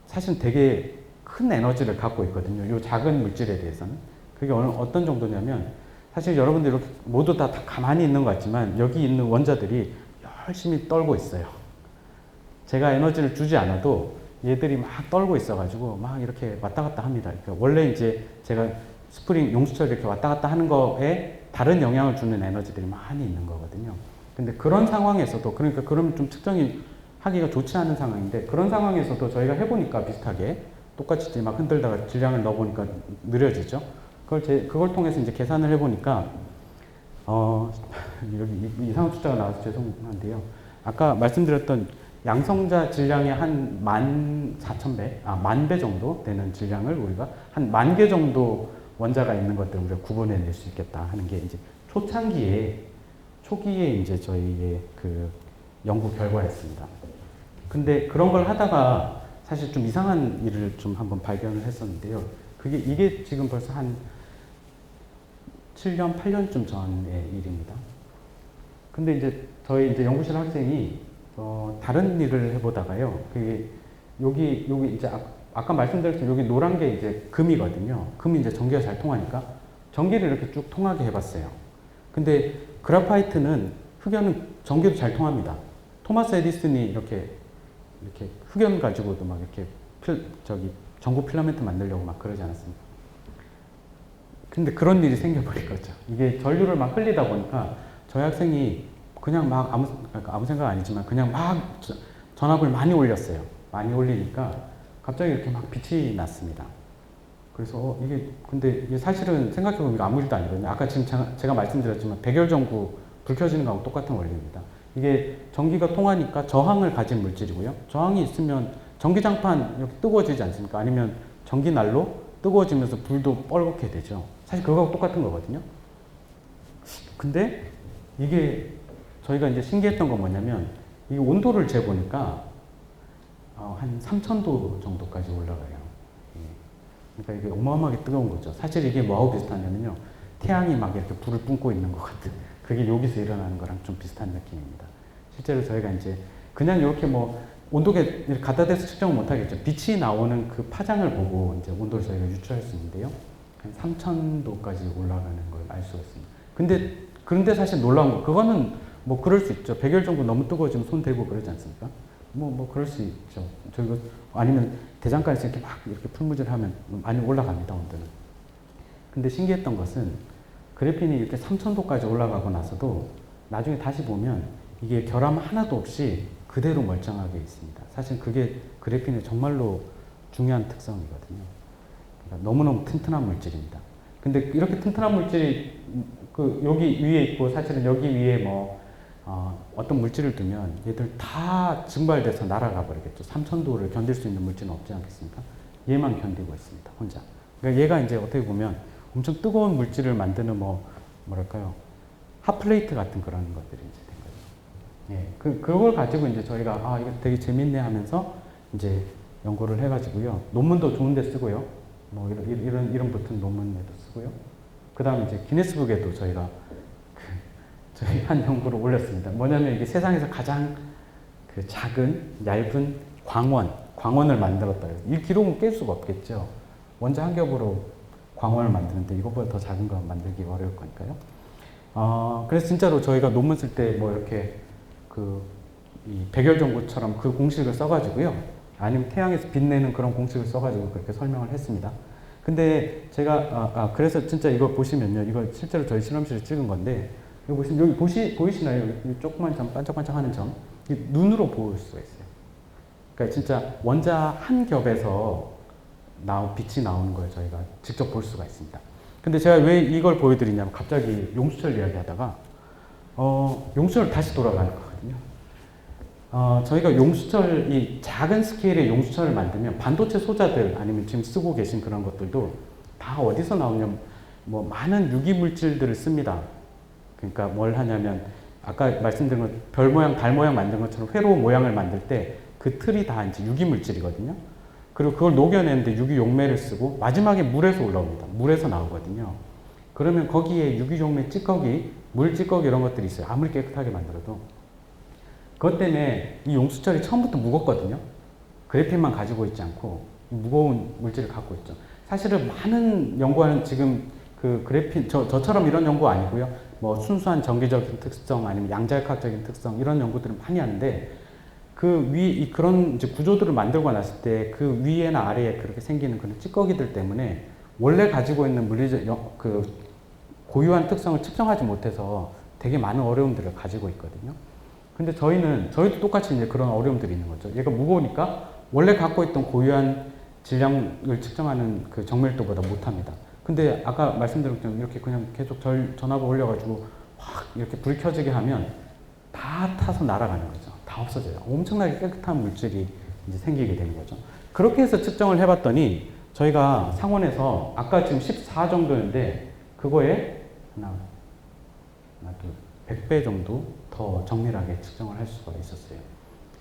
사실 되게 큰 에너지를 갖고 있거든요. 이 작은 물질에 대해서는. 그게 어떤 정도냐면 사실 여러분들 이렇게 모두 다 가만히 있는 것 같지만 여기 있는 원자들이 열심히 떨고 있어요. 제가 에너지를 주지 않아도 얘들이 막 떨고 있어가지고 막 이렇게 왔다 갔다 합니다. 그러니까 원래 이제 제가 스프링 용수철 이렇게 왔다 갔다 하는 거에 다른 영향을 주는 에너지들이 많이 있는 거거든요. 근데 그런 상황에서도 그러니까 그러면 좀 측정이 하기가 좋지 않은 상황인데 그런 상황에서도 저희가 해보니까 비슷하게 똑같이 이제 막 흔들다가 질량을 넣어보니까 느려지죠. 그걸 통해서 이제 계산을 해보니까 여기 이상한 숫자가 나와서 죄송한데요. 아까 말씀드렸던 양성자 질량의 한 14,000배, 10,000배 정도 되는 질량을 우리가 한 10,000개 정도 원자가 있는 것들을 우리가 구분해낼 수 있겠다 하는 게 이제 초기에 이제 저희의 그 연구 결과였습니다. 근데 그런 걸 하다가 사실 좀 이상한 일을 좀 한번 발견을 했었는데요. 이게 지금 벌써 한 7년, 8년쯤 전의 일입니다. 근데 이제 저희 이제 연구실 학생이 다른 일을 해보다가요. 여기 이제 아까 말씀드렸지만 여기 노란 게 이제 금이거든요. 금이 이제 전기가 잘 통하니까 전기를 이렇게 쭉 통하게 해봤어요. 근데 그라파이트는 흑연은 전기도 잘 통합니다. 토마스 에디슨이 이렇게 흑연 가지고도 막 이렇게 전구 필라멘트 만들려고 막 그러지 않았습니까? 근데 그런 일이 생겨버린 거죠. 이게 전류를 막 흘리다 보니까 저희 학생이 그냥 막 아무 생각 아니지만 그냥 막 전압을 많이 올렸어요. 많이 올리니까 갑자기 이렇게 막 빛이 났습니다. 그래서 근데 이게 사실은 생각해보면 이거 아무 일도 아니거든요. 아까 지금 제가 말씀드렸지만 백열전구 불 켜지는 거하고 똑같은 원리입니다. 이게 전기가 통하니까 저항을 가진 물질이고요. 저항이 있으면 전기장판 이렇게 뜨거워지지 않습니까? 아니면 전기난로 뜨거워지면서 불도 뻘겋게 되죠. 사실 그거하고 똑같은 거거든요. 근데 이게 저희가 이제 신기했던 건 뭐냐면 이 온도를 재보니까 한 3000도 정도까지 올라가요. 그러니까 이게 어마어마하게 뜨거운 거죠. 사실 이게 뭐하고 비슷하냐면요. 태양이 막 이렇게 불을 뿜고 있는 것 같은 그게 여기서 일어나는 거랑 좀 비슷한 느낌입니다. 실제로 저희가 이제 그냥 이렇게 뭐 온도계 갖다 대서 측정을 못 하겠죠. 빛이 나오는 그 파장을 보고 이제 온도를 저희가 유추할 수 있는데요. 한 3000도까지 올라가는 걸 알 수가 있습니다. 그런데 사실 놀라운 거, 그거는 뭐 그럴 수 있죠. 백열전구 너무 뜨거워지면 손 대고 그러지 않습니까? 뭐 그럴 수 있죠. 저희가 아니면 대장간에서 이렇게 막 이렇게 풀무질을 하면 많이 올라갑니다, 온도는. 근데 신기했던 것은 그래핀이 이렇게 3000도까지 올라가고 나서도 나중에 다시 보면 이게 결함 하나도 없이 그대로 멀쩡하게 있습니다. 사실 그게 그래핀의 정말로 중요한 특성이거든요. 그러니까 너무너무 튼튼한 물질입니다. 근데 이렇게 튼튼한 물질이 여기 위에 있고 사실은 여기 위에 어떤 물질을 두면 얘들 다 증발돼서 날아가 버리겠죠. 3000도를 견딜 수 있는 물질은 없지 않겠습니까? 얘만 견디고 있습니다. 혼자. 그러니까 얘가 이제 어떻게 보면 엄청 뜨거운 물질을 만드는 뭐랄까요. 핫플레이트 같은 그런 것들이 이제 된 거죠. 그걸 가지고 이제 저희가 이거 되게 재밌네 하면서 이제 연구를 해가지고요. 논문도 좋은데 쓰고요. 뭐 이런 붙은 논문에도 쓰고요. 그 다음에 이제 기네스북에도 저희가 저희 한 연구를 올렸습니다. 뭐냐면 이게 세상에서 가장 그 작은 얇은 광원을 만들었다. 이 기록은 깰 수가 없겠죠. 원자 한 겹으로 광원을 만드는데 이것보다 더 작은 거 만들기 어려울 거니까요. 그래서 진짜로 저희가 논문 쓸 때 뭐 이렇게 이 백열전구처럼 그 공식을 써가지고요. 아니면 태양에서 빛내는 그런 공식을 써가지고 그렇게 설명을 했습니다. 근데 제가, 그래서 진짜 이거 보시면요. 이거 실제로 저희 실험실에 찍은 건데, 여기 보시면, 여기 보이시나요? 여기 조그만 점, 반짝반짝 하는 점. 눈으로 볼 수가 있어요. 그러니까 진짜 원자 한 겹에서 빛이 나오는 걸 저희가 직접 볼 수가 있습니다. 근데 제가 왜 이걸 보여드리냐면 갑자기 용수철 이야기 하다가 용수철 다시 돌아가는 거거든요. 저희가 용수철, 이 작은 스케일의 용수철을 만들면 반도체 소자들 아니면 지금 쓰고 계신 그런 것들도 다 어디서 나오냐면 뭐 많은 유기 물질들을 씁니다. 그러니까 뭘 하냐면 아까 말씀드린 것 별 모양, 달 모양 만든 것처럼 회로 모양을 만들 때 그 틀이 다 이제 유기 물질이거든요. 그리고 그걸 녹여내는데 유기 용매를 쓰고 마지막에 물에서 올라옵니다. 물에서 나오거든요. 그러면 거기에 유기 용매 찌꺼기, 물 찌꺼기 이런 것들이 있어요. 아무리 깨끗하게 만들어도. 그것 때문에 이 용수철이 처음부터 무겁거든요. 그래핀만 가지고 있지 않고 무거운 물질을 갖고 있죠. 사실은 많은 연구하는 지금 그 그래핀, 저처럼 이런 연구 아니고요. 뭐 순수한 전기적인 특성 아니면 양자역학적인 특성 이런 연구들을 많이 하는데 그런 이제 구조들을 만들고 났을 때 그 위에나 아래에 그렇게 생기는 그런 찌꺼기들 때문에 원래 가지고 있는 그 고유한 특성을 측정하지 못해서 되게 많은 어려움들을 가지고 있거든요. 근데 저희도 똑같이 이제 그런 어려움들이 있는 거죠. 얘가 무거우니까 원래 갖고 있던 고유한 질량을 측정하는 그 정밀도보다 못합니다. 근데 아까 말씀드린 것처럼 이렇게 그냥 계속 전압을 올려가지고 확 이렇게 불이 켜지게 하면 다 타서 날아가는 거죠. 다 없어져요. 엄청나게 깨끗한 물질이 이제 생기게 되는 거죠. 그렇게 해서 측정을 해봤더니 저희가 상온에서 아까 지금 14 정도였는데 그거에 하나, 둘, 100배 정도 더 정밀하게 측정을 할 수가 있었어요.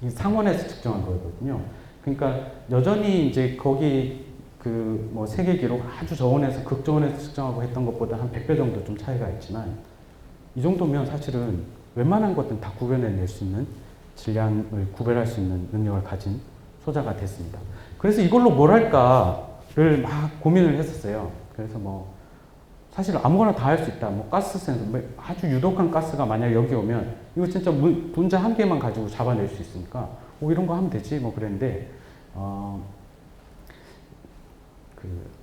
이 상온에서 측정한 거거든요. 그러니까 여전히 이제 거기 그 뭐 세계 기록 아주 저온에서 극저온에서 측정하고 했던 것보다 한 100배 정도 좀 차이가 있지만 이 정도면 사실은 웬만한 것들은 다 구별해낼 수 있는 질량을 구별할 수 있는 능력을 가진 소자가 됐습니다. 그래서 이걸로 뭘 할까를 막 고민을 했었어요. 그래서 뭐 사실 아무거나 다 할 수 있다. 뭐 가스 센서, 아주 유독한 가스가 만약 여기 오면 이거 진짜 분자 한 개만 가지고 잡아낼 수 있으니까 이런 거 하면 되지 뭐 그랬는데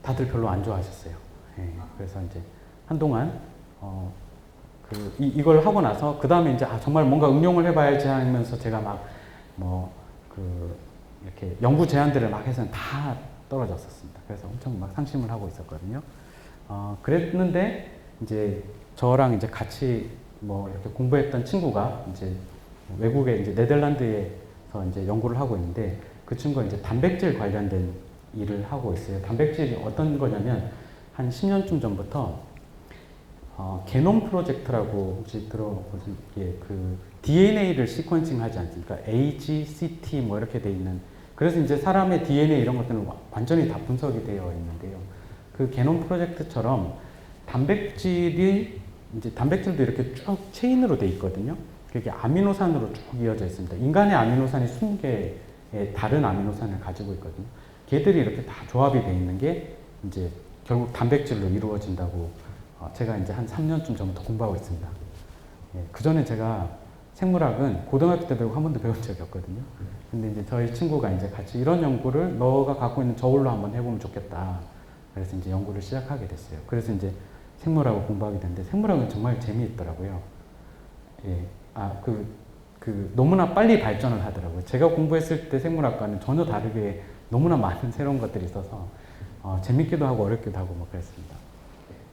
다들 별로 안 좋아하셨어요. 예, 그래서 이제 한동안 이걸 하고 나서 그 다음에 이제 정말 뭔가 응용을 해봐야지 하면서 제가 이렇게 연구 제안들을 막 해서는 다 떨어졌었습니다. 그래서 엄청 막 상심을 하고 있었거든요. 그랬는데 이제 저랑 이제 같이 뭐 이렇게 공부했던 친구가 이제 외국에 이제 네덜란드에서 이제 연구를 하고 있는데 그 친구가 이제 단백질 관련된 일을 하고 있어요. 단백질이 어떤 거냐면 한 10년쯤 전부터 게놈 프로젝트라고 혹시 들어보신 게 그 DNA를 시퀀싱 하지 않습니까? A, G, C, T 뭐 이렇게 돼 있는 그래서 이제 사람의 DNA 이런 것들은 완전히 다 분석이 되어 있는데요. 그 게놈 프로젝트처럼 단백질도 이렇게 쭉 체인으로 돼 있거든요. 그게 아미노산으로 쭉 이어져 있습니다. 인간의 아미노산이 20개의 다른 아미노산을 가지고 있거든요. 걔들이 이렇게 다 조합이 돼 있는 게 이제 결국 단백질로 이루어진다고 제가 이제 한 3년쯤 전부터 공부하고 있습니다. 예, 그 전에 제가 생물학은 고등학교 때 배우고 한 번도 배운 적이 없거든요. 근데 이제 저희 친구가 이제 같이 이런 연구를 너가 갖고 있는 저울로 한번 해보면 좋겠다. 그래서 이제 연구를 시작하게 됐어요. 그래서 이제 생물학을 공부하게 됐는데 생물학은 정말 재미있더라고요. 예, 너무나 빨리 발전을 하더라고요. 제가 공부했을 때 생물학과는 전혀 다르게 너무나 많은 새로운 것들이 있어서 재밌기도 하고 어렵기도 하고 뭐 그랬습니다.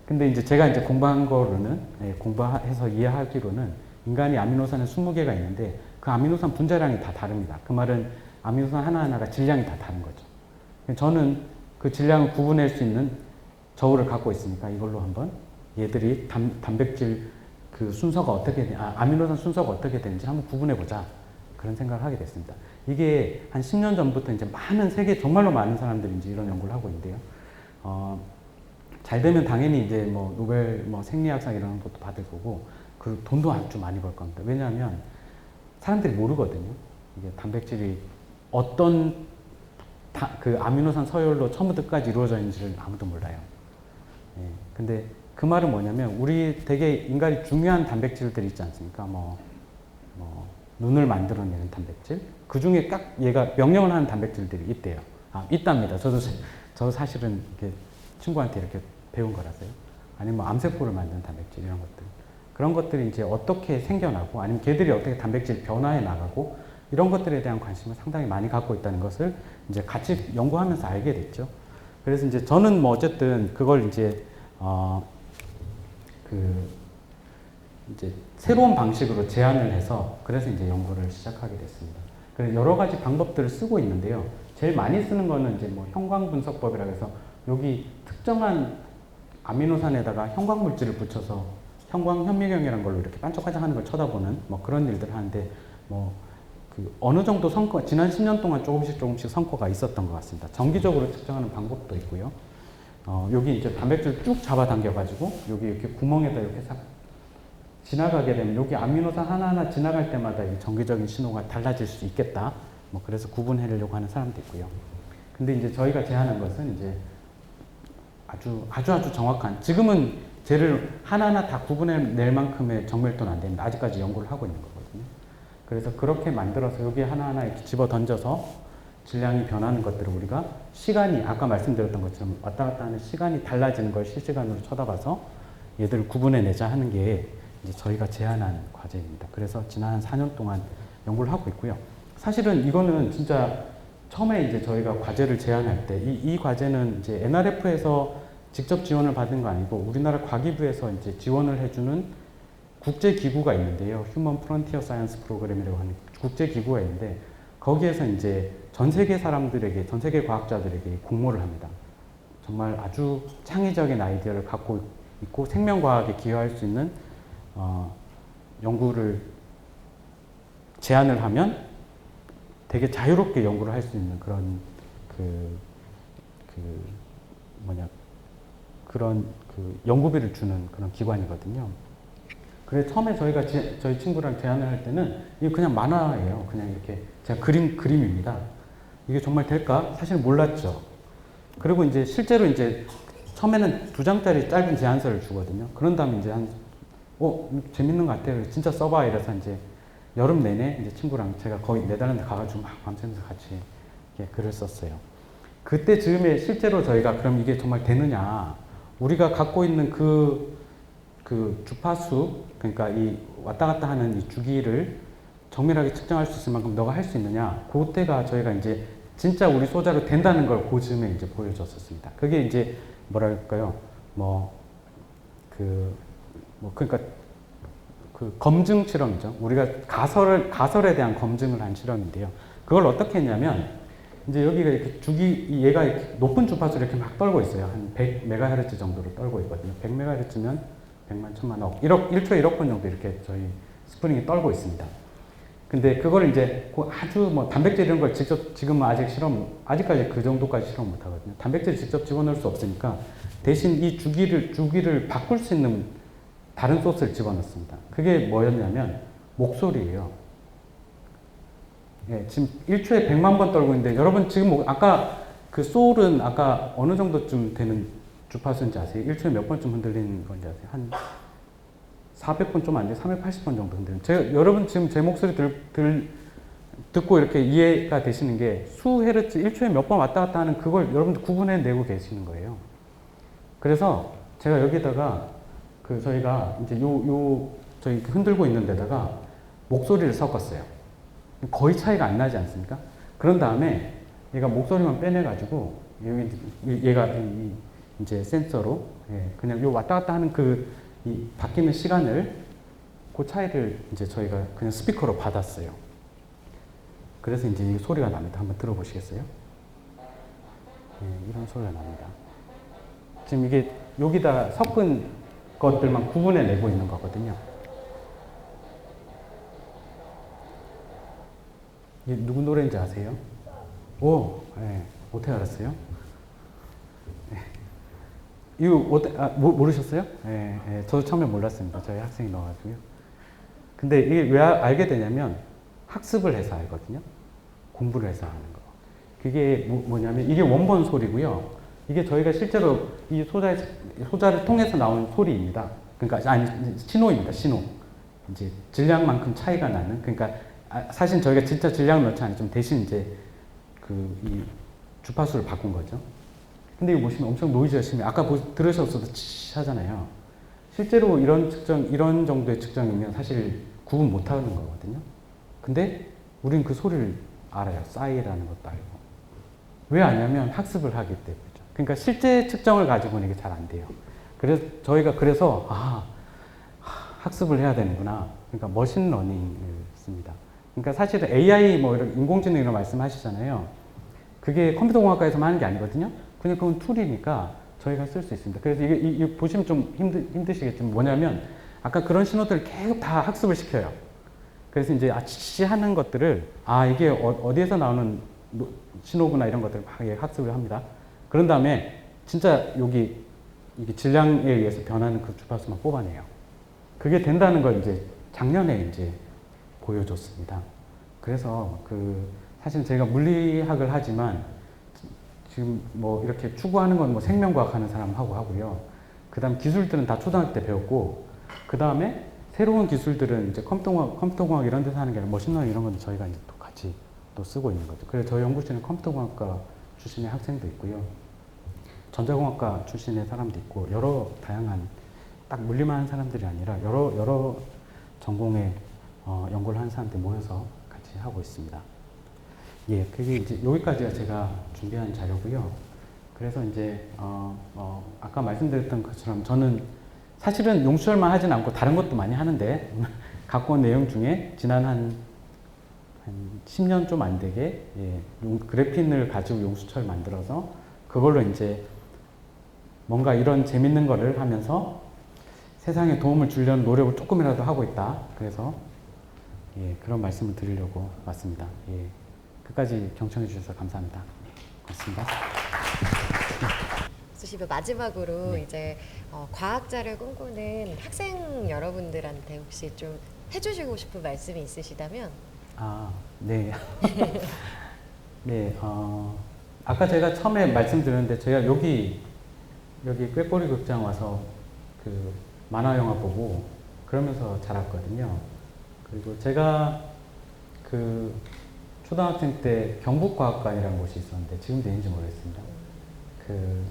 근데 이제 제가 이제 공부한 거로는 공부해서 이해하기로는 인간이 아미노산은 20개가 있는데 그 아미노산 분자량이 다 다릅니다. 그 말은 아미노산 하나하나가 질량이 다 다른 거죠. 저는 그 질량을 구분할 수 있는 저울을 갖고 있으니까 이걸로 한번 얘들이 단백질 그 순서가 아미노산 순서가 어떻게 되는지 한번 구분해 보자. 그런 생각을 하게 됐습니다. 이게 한 10년 전부터 이제 정말로 많은 사람들이 이제 이런 연구를 하고 있는데요. 잘 되면 당연히 이제 뭐 노벨 생리학상 이런 것도 받을 거고, 그 돈도 아주 많이 벌 겁니다. 왜냐하면 사람들이 모르거든요. 이게 단백질이 어떤 그 아미노산 서열로 처음부터 끝까지 이루어져 있는지를 아무도 몰라요. 예, 근데 그 말은 뭐냐면 우리 되게 인간이 중요한 단백질들이 있지 않습니까? 눈을 만들어내는 단백질. 그 중에 딱 얘가 명령을 하는 단백질들이 있대요. 있답니다. 저도 사실은 이렇게 친구한테 이렇게 배운 거라서요. 아니면 뭐 암세포를 만드는 단백질 이런 것들. 그런 것들이 이제 어떻게 생겨나고 아니면 걔들이 어떻게 단백질 변화해 나가고 이런 것들에 대한 관심을 상당히 많이 갖고 있다는 것을 이제 같이 연구하면서 알게 됐죠. 그래서 이제 저는 뭐 어쨌든 그걸 이제 이제 새로운 방식으로 제안을 해서 그래서 이제 연구를 시작하게 됐습니다. 그래서 여러 가지 방법들을 쓰고 있는데요. 제일 많이 쓰는 거는 이제 뭐 형광 분석법이라고 해서 여기 특정한 아미노산에다가 형광 물질을 붙여서 형광 현미경이라는 걸로 이렇게 반짝반짝하는 걸 쳐다보는 뭐 그런 일들을 하는데 뭐 어느 정도 성과 지난 10년 동안 조금씩 성과가 있었던 것 같습니다. 정기적으로 측정하는 방법도 있고요. 여기 이제 단백질 쭉 잡아당겨 가지고 여기 이렇게 구멍에다 이렇게 싹 지나가게 되면 여기 아미노산 하나하나 지나갈 때마다 이 정기적인 신호가 달라질 수 있겠다. 뭐 그래서 구분해내려고 하는 사람도 있고요. 근데 이제 저희가 제안한 것은 이제 아주 정확한, 지금은 쟤를 하나하나 다 구분해낼 만큼의 정밀도는 안 됩니다. 아직까지 연구를 하고 있는 거거든요. 그래서 그렇게 만들어서 여기 하나하나 이렇게 집어 던져서 질량이 변하는 것들을 우리가 시간이 아까 말씀드렸던 것처럼 왔다 갔다 하는 시간이 달라지는 걸 실시간으로 쳐다봐서 얘들을 구분해내자 하는 게 이제 저희가 제안한 과제입니다. 그래서 지난 한 4년 동안 연구를 하고 있고요. 사실은 이거는 진짜 처음에 이제 저희가 과제를 제안할 때 이 과제는 이제 NRF에서 직접 지원을 받은 거 아니고 우리나라 과기부에서 이제 지원을 해주는 국제 기구가 있는데요. 휴먼 프론티어 사이언스 프로그램이라고 하는 국제 기구가 있는데 거기에서 이제 전 세계 사람들에게, 전 세계 과학자들에게 공모를 합니다. 정말 아주 창의적인 아이디어를 갖고 있고 생명과학에 기여할 수 있는 연구를 제안을 하면 되게 자유롭게 연구를 할 수 있는 그런 그런 연구비를 주는 그런 기관이거든요. 그래서 처음에 저희가 저희 친구랑 제안을 할 때는 이게 그냥 만화예요. 그냥 이렇게 제가 그림입니다. 이게 정말 될까? 사실 몰랐죠. 그리고 이제 실제로 이제 처음에는 2장짜리 짧은 제안서를 주거든요. 그런 다음에 이제 재밌는 것 같아요. 진짜 써봐. 이래서 이제 여름 내내 이제 친구랑 제가 거의 네덜란드 가가지고 막 밤새면서 같이 글을 썼어요. 그때 즈음에 실제로 저희가 그럼 이게 정말 되느냐. 우리가 갖고 있는 그 주파수, 그러니까 이 왔다 갔다 하는 이 주기를 정밀하게 측정할 수 있을 만큼 너가 할 수 있느냐. 그때가 저희가 이제 진짜 우리 소자로 된다는 걸 그 즈음에 이제 보여줬었습니다. 그게 이제 뭐랄까요. 그러니까 그 검증 실험이죠. 우리가 가설에 대한 검증을 한 실험인데요. 그걸 어떻게 했냐면, 이제 여기가 이렇게 얘가 이렇게 높은 주파수를 이렇게 막 떨고 있어요. 한 100MHz 정도로 떨고 있거든요. 100MHz면 100만, 1000만, 억. 1초에 1억 번 정도 이렇게 저희 스프링이 떨고 있습니다. 근데 그걸 이제 아주 단백질 이런 걸 직접, 지금은 아직까지 그 정도까지 실험 못 하거든요. 단백질을 직접 집어넣을 수 없으니까 대신 이 주기를 바꿀 수 있는 다른 소스를 집어넣습니다. 그게 뭐였냐면 목소리예요. 예, 지금 1초에 100만 번 떨고 있는데 여러분 지금 아까 그 소울은 아까 어느 정도쯤 되는 주파수인지 아세요? 1초에 몇 번쯤 흔들리는 건지 아세요? 한 400번 좀 안 돼요. 380번 정도 흔들리는. 여러분 지금 제 목소리 듣고 이렇게 이해가 되시는 게 수 헤르츠 1초에 몇 번 왔다 갔다 하는 그걸 여러분들 구분해내고 계시는 거예요. 그래서 제가 여기다가 저희가 이제 저희 흔들고 있는 데다가 목소리를 섞었어요. 거의 차이가 안 나지 않습니까? 그런 다음에 얘가 목소리만 빼내가지고 얘가 이제 센서로 그냥 왔다 갔다 하는 이 바뀌는 시간을 그 차이를 이제 저희가 그냥 스피커로 받았어요. 그래서 이제 이 소리가 납니다. 한번 들어보시겠어요? 이런 소리가 납니다. 지금 이게 여기다 섞은 것들만 구분해내고 있는 거거든요. 이게 누구 노래인지 아세요? 어떻게 알았어요? 이거 모르셨어요? 저도 처음에 몰랐습니다. 저희 학생이 넣어가지고요. 근데 이게 왜 알게 되냐면 학습을 해서 알거든요. 공부를 해서 하는 거. 그게 뭐냐면 이게 원본 소리고요. 이게 저희가 실제로 이 소자를 통해서 나온 소리입니다. 그러니까 아니 신호입니다. 신호. 이제 질량만큼 차이가 나는. 그러니까 사실 저희가 진짜 질량을 넣지 않지만 대신 이제 그 이 주파수를 바꾼 거죠. 근데 이거 보시면 엄청 노이즈가 심해요. 아까 들으셨어도 치치 하잖아요. 실제로 이런 정도의 측정이면 사실 구분 못 하는 거거든요. 근데 우린 그 소리를 알아요. 싸이라는 것도 알고. 왜 아냐면 학습을 하기 때문이죠. 그러니까 실제 측정을 가지고는 이게 잘 안 돼요. 그래서 저희가 학습을 해야 되는구나. 그러니까 머신러닝을 씁니다. 그러니까 사실은 AI 뭐 이런 인공지능 이런 말씀하시잖아요. 그게 컴퓨터공학과에서만 하는 게 아니거든요. 그냥 그건 툴이니까 저희가 쓸 수 있습니다. 그래서 이게 보시면 좀 힘드시겠지만 뭐냐면 아까 그런 신호들을 계속 다 학습을 시켜요. 그래서 이제 치치 하는 것들을 이게 어디에서 나오는 신호구나 이런 것들을 막 학습을 합니다. 그런 다음에 진짜 이게 질량에 의해서 변하는 그 주파수만 뽑아내요. 그게 된다는 걸 이제 작년에 이제 보여줬습니다. 그래서 사실 제가 물리학을 하지만 지금 뭐 이렇게 추구하는 건 뭐 생명과학 하는 사람하고 하고요. 그 다음 기술들은 다 초등학교 때 배웠고, 그 다음에 새로운 기술들은 이제 컴퓨터공학 이런 데서 하는 게 아니라 머신러닝 이런 건 저희가 이제 또 같이 또 쓰고 있는 거죠. 그래서 저희 연구실은 컴퓨터공학과 출신의 학생도 있고요. 전자공학과 출신의 사람도 있고, 여러 다양한 딱 물리만 하는 사람들이 아니라 여러 전공의 연구를 하는 사람들이 모여서 같이 하고 있습니다. 예, 그게 이제 여기까지가 제가 준비한 자료고요. 그래서 이제 아까 말씀드렸던 것처럼 저는 사실은 용수철만 하진 않고 다른 것도 많이 하는데 갖고 온 내용 중에 지난 한 10년 좀 안 되게 그래핀을 가지고 용수철 만들어서 그걸로 이제 뭔가 이런 재밌는 거를 하면서 세상에 도움을 주려는 노력을 조금이라도 하고 있다. 그래서 그런 말씀을 드리려고 왔습니다. 끝까지 경청해 주셔서 감사합니다. 고맙습니다.
수시배 마지막으로 이제 과학자를 꿈꾸는 학생 여러분들한테 혹시 좀 해주시고 싶은 말씀이 있으시다면?
네. 네, 아까 제가 처음에 말씀드렸는데 제가 여기 꾀꼬리 극장 와서 그 만화 영화 보고 그러면서 자랐거든요. 그리고 제가 그 초등학생 때 경북과학관이라는 곳이 있었는데 지금도 있는지 모르겠습니다. 그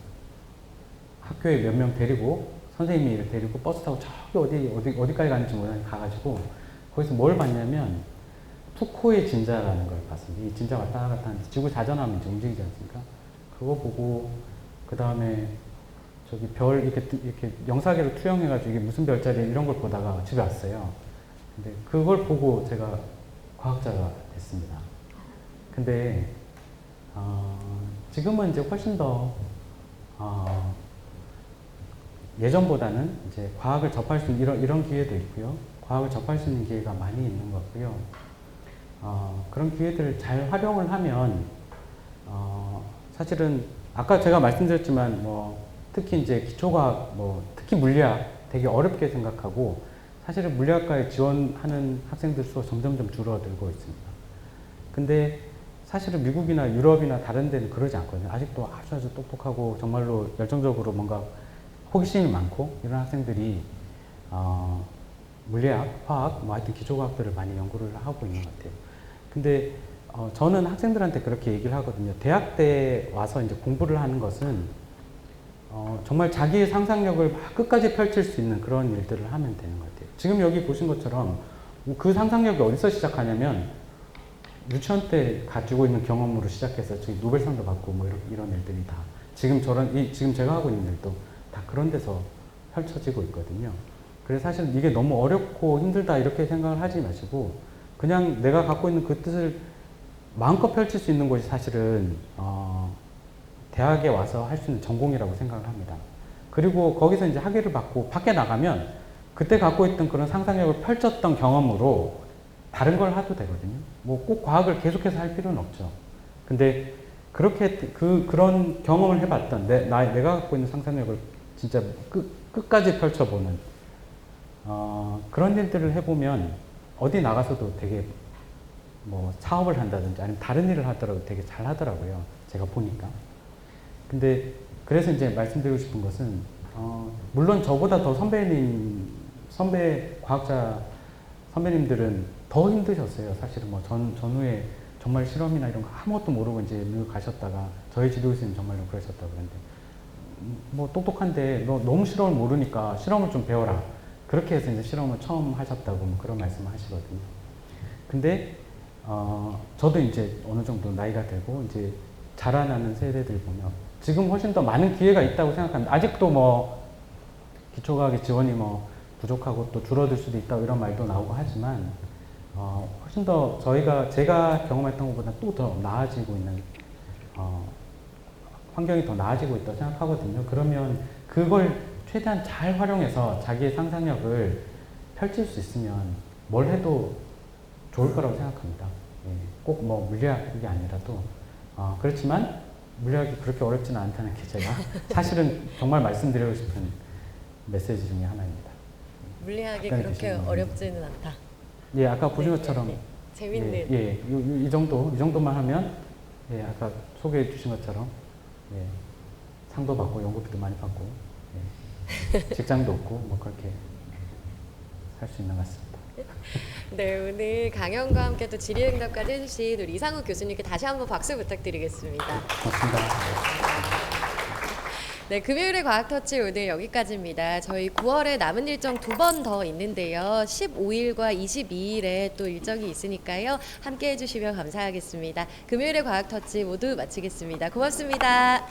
학교에 몇 명 데리고 선생님이 데리고 버스 타고 저기 어디까지 가는지 모르겠는데 가가지고 거기서 뭘 봤냐면 푸코의 진자라는 걸 봤습니다. 이 진자 왔다 갔다 하는데 지구 자전하면 이제 움직이지 않습니까? 그거 보고 그 다음에 저기 별 이렇게 영사계로 투영해가지고 이게 무슨 별자리 이런 걸 보다가 집에 왔어요. 근데 그걸 보고 제가 과학자가 됐습니다. 근데 지금은 이제 훨씬 더 예전보다는 이제 과학을 접할 수 있는 이런 기회도 있고요. 과학을 접할 수 있는 기회가 많이 있는 것 같고요. 그런 기회들을 잘 활용을 하면 사실은 아까 제가 말씀드렸지만 특히 이제 기초과학 특히 물리학 되게 어렵게 생각하고 사실은 물리학과에 지원하는 학생들 수가 점점점 줄어들고 있습니다. 근데 사실은 미국이나 유럽이나 다른 데는 그러지 않거든요. 아직도 아주 똑똑하고 정말로 열정적으로 뭔가 호기심이 많고 이런 학생들이 물리학, 화학, 하여튼 기초과학들을 많이 연구를 하고 있는 것 같아요. 근데 저는 학생들한테 그렇게 얘기를 하거든요. 대학 때 와서 이제 공부를 하는 것은 정말 자기의 상상력을 막 끝까지 펼칠 수 있는 그런 일들을 하면 되는 것 같아요. 지금 여기 보신 것처럼 그 상상력이 어디서 시작하냐면 유치원 때 가지고 있는 경험으로 시작해서 저희 노벨상도 받고 이런 일들이 다 지금 제가 하고 있는 일도 다 그런 데서 펼쳐지고 있거든요. 그래서 사실 이게 너무 어렵고 힘들다 이렇게 생각을 하지 마시고 그냥 내가 갖고 있는 그 뜻을 마음껏 펼칠 수 있는 곳이 사실은 대학에 와서 할 수 있는 전공이라고 생각을 합니다. 그리고 거기서 이제 학위를 받고 밖에 나가면 그때 갖고 있던 그런 상상력을 펼쳤던 경험으로 다른 걸 해도 되거든요. 꼭 과학을 계속해서 할 필요는 없죠. 근데 그렇게 그런 경험을 해봤던 내가 갖고 있는 상상력을 진짜 끝까지 펼쳐보는 그런 일들을 해보면 어디 나가서도 되게 사업을 한다든지 아니면 다른 일을 하더라도 되게 잘 하더라고요. 제가 보니까. 근데 그래서 이제 말씀드리고 싶은 것은 물론 저보다 더 선배 과학자 선배님들은 더 힘드셨어요. 사실은 뭐 전후에 정말 실험이나 이런 거 아무것도 모르고 이제 미국 가셨다가 저희 지도 교수님 정말로 그러셨다고 그러는데 뭐 똑똑한데 너 너무 실험을 모르니까 실험을 좀 배워라. 그렇게 해서 이제 실험을 처음 하셨다고 뭐 그런 말씀을 하시거든요. 근데 저도 이제 어느 정도 나이가 되고 이제 자라나는 세대들 보면 지금 훨씬 더 많은 기회가 있다고 생각합니다. 아직도 뭐 기초과학의 지원이 뭐 부족하고 또 줄어들 수도 있다고 이런 말도 나오고 하지만 훨씬 더 제가 경험했던 것보다 또 더 나아지고 있는 환경이 더 나아지고 있다고 생각하거든요. 그러면 그걸 최대한 잘 활용해서 자기의 상상력을 펼칠 수 있으면 뭘 해도 좋을 거라고 생각합니다. 꼭 뭐 물리학이 아니라도 그렇지만 물리학이 그렇게 어렵지는 않다는 게 제가 사실은 정말 말씀드리고 싶은 메시지 중에 하나입니다.
물리학이
시간이
그렇게
되시면
어렵지는 않다.
예, 아까 보신 것처럼
재밌는.
이 정도만 하면 아까 소개해 주신 것처럼 상도 받고 연구비도 많이 받고 직장도 없고 뭐 그렇게 살 수 있는 것 같습니다.
네, 오늘 강연과 함께 또 질의응답까지 해주신 우리 이상욱 교수님께 다시 한번 박수 부탁드리겠습니다.
고맙습니다.
네, 금요일의 과학터치 오늘 여기까지입니다. 저희 9월에 남은 일정 2번 더 있는데요. 15일과 22일에 또 일정이 있으니까요. 함께 해주시면 감사하겠습니다. 금요일의 과학터치 모두 마치겠습니다. 고맙습니다.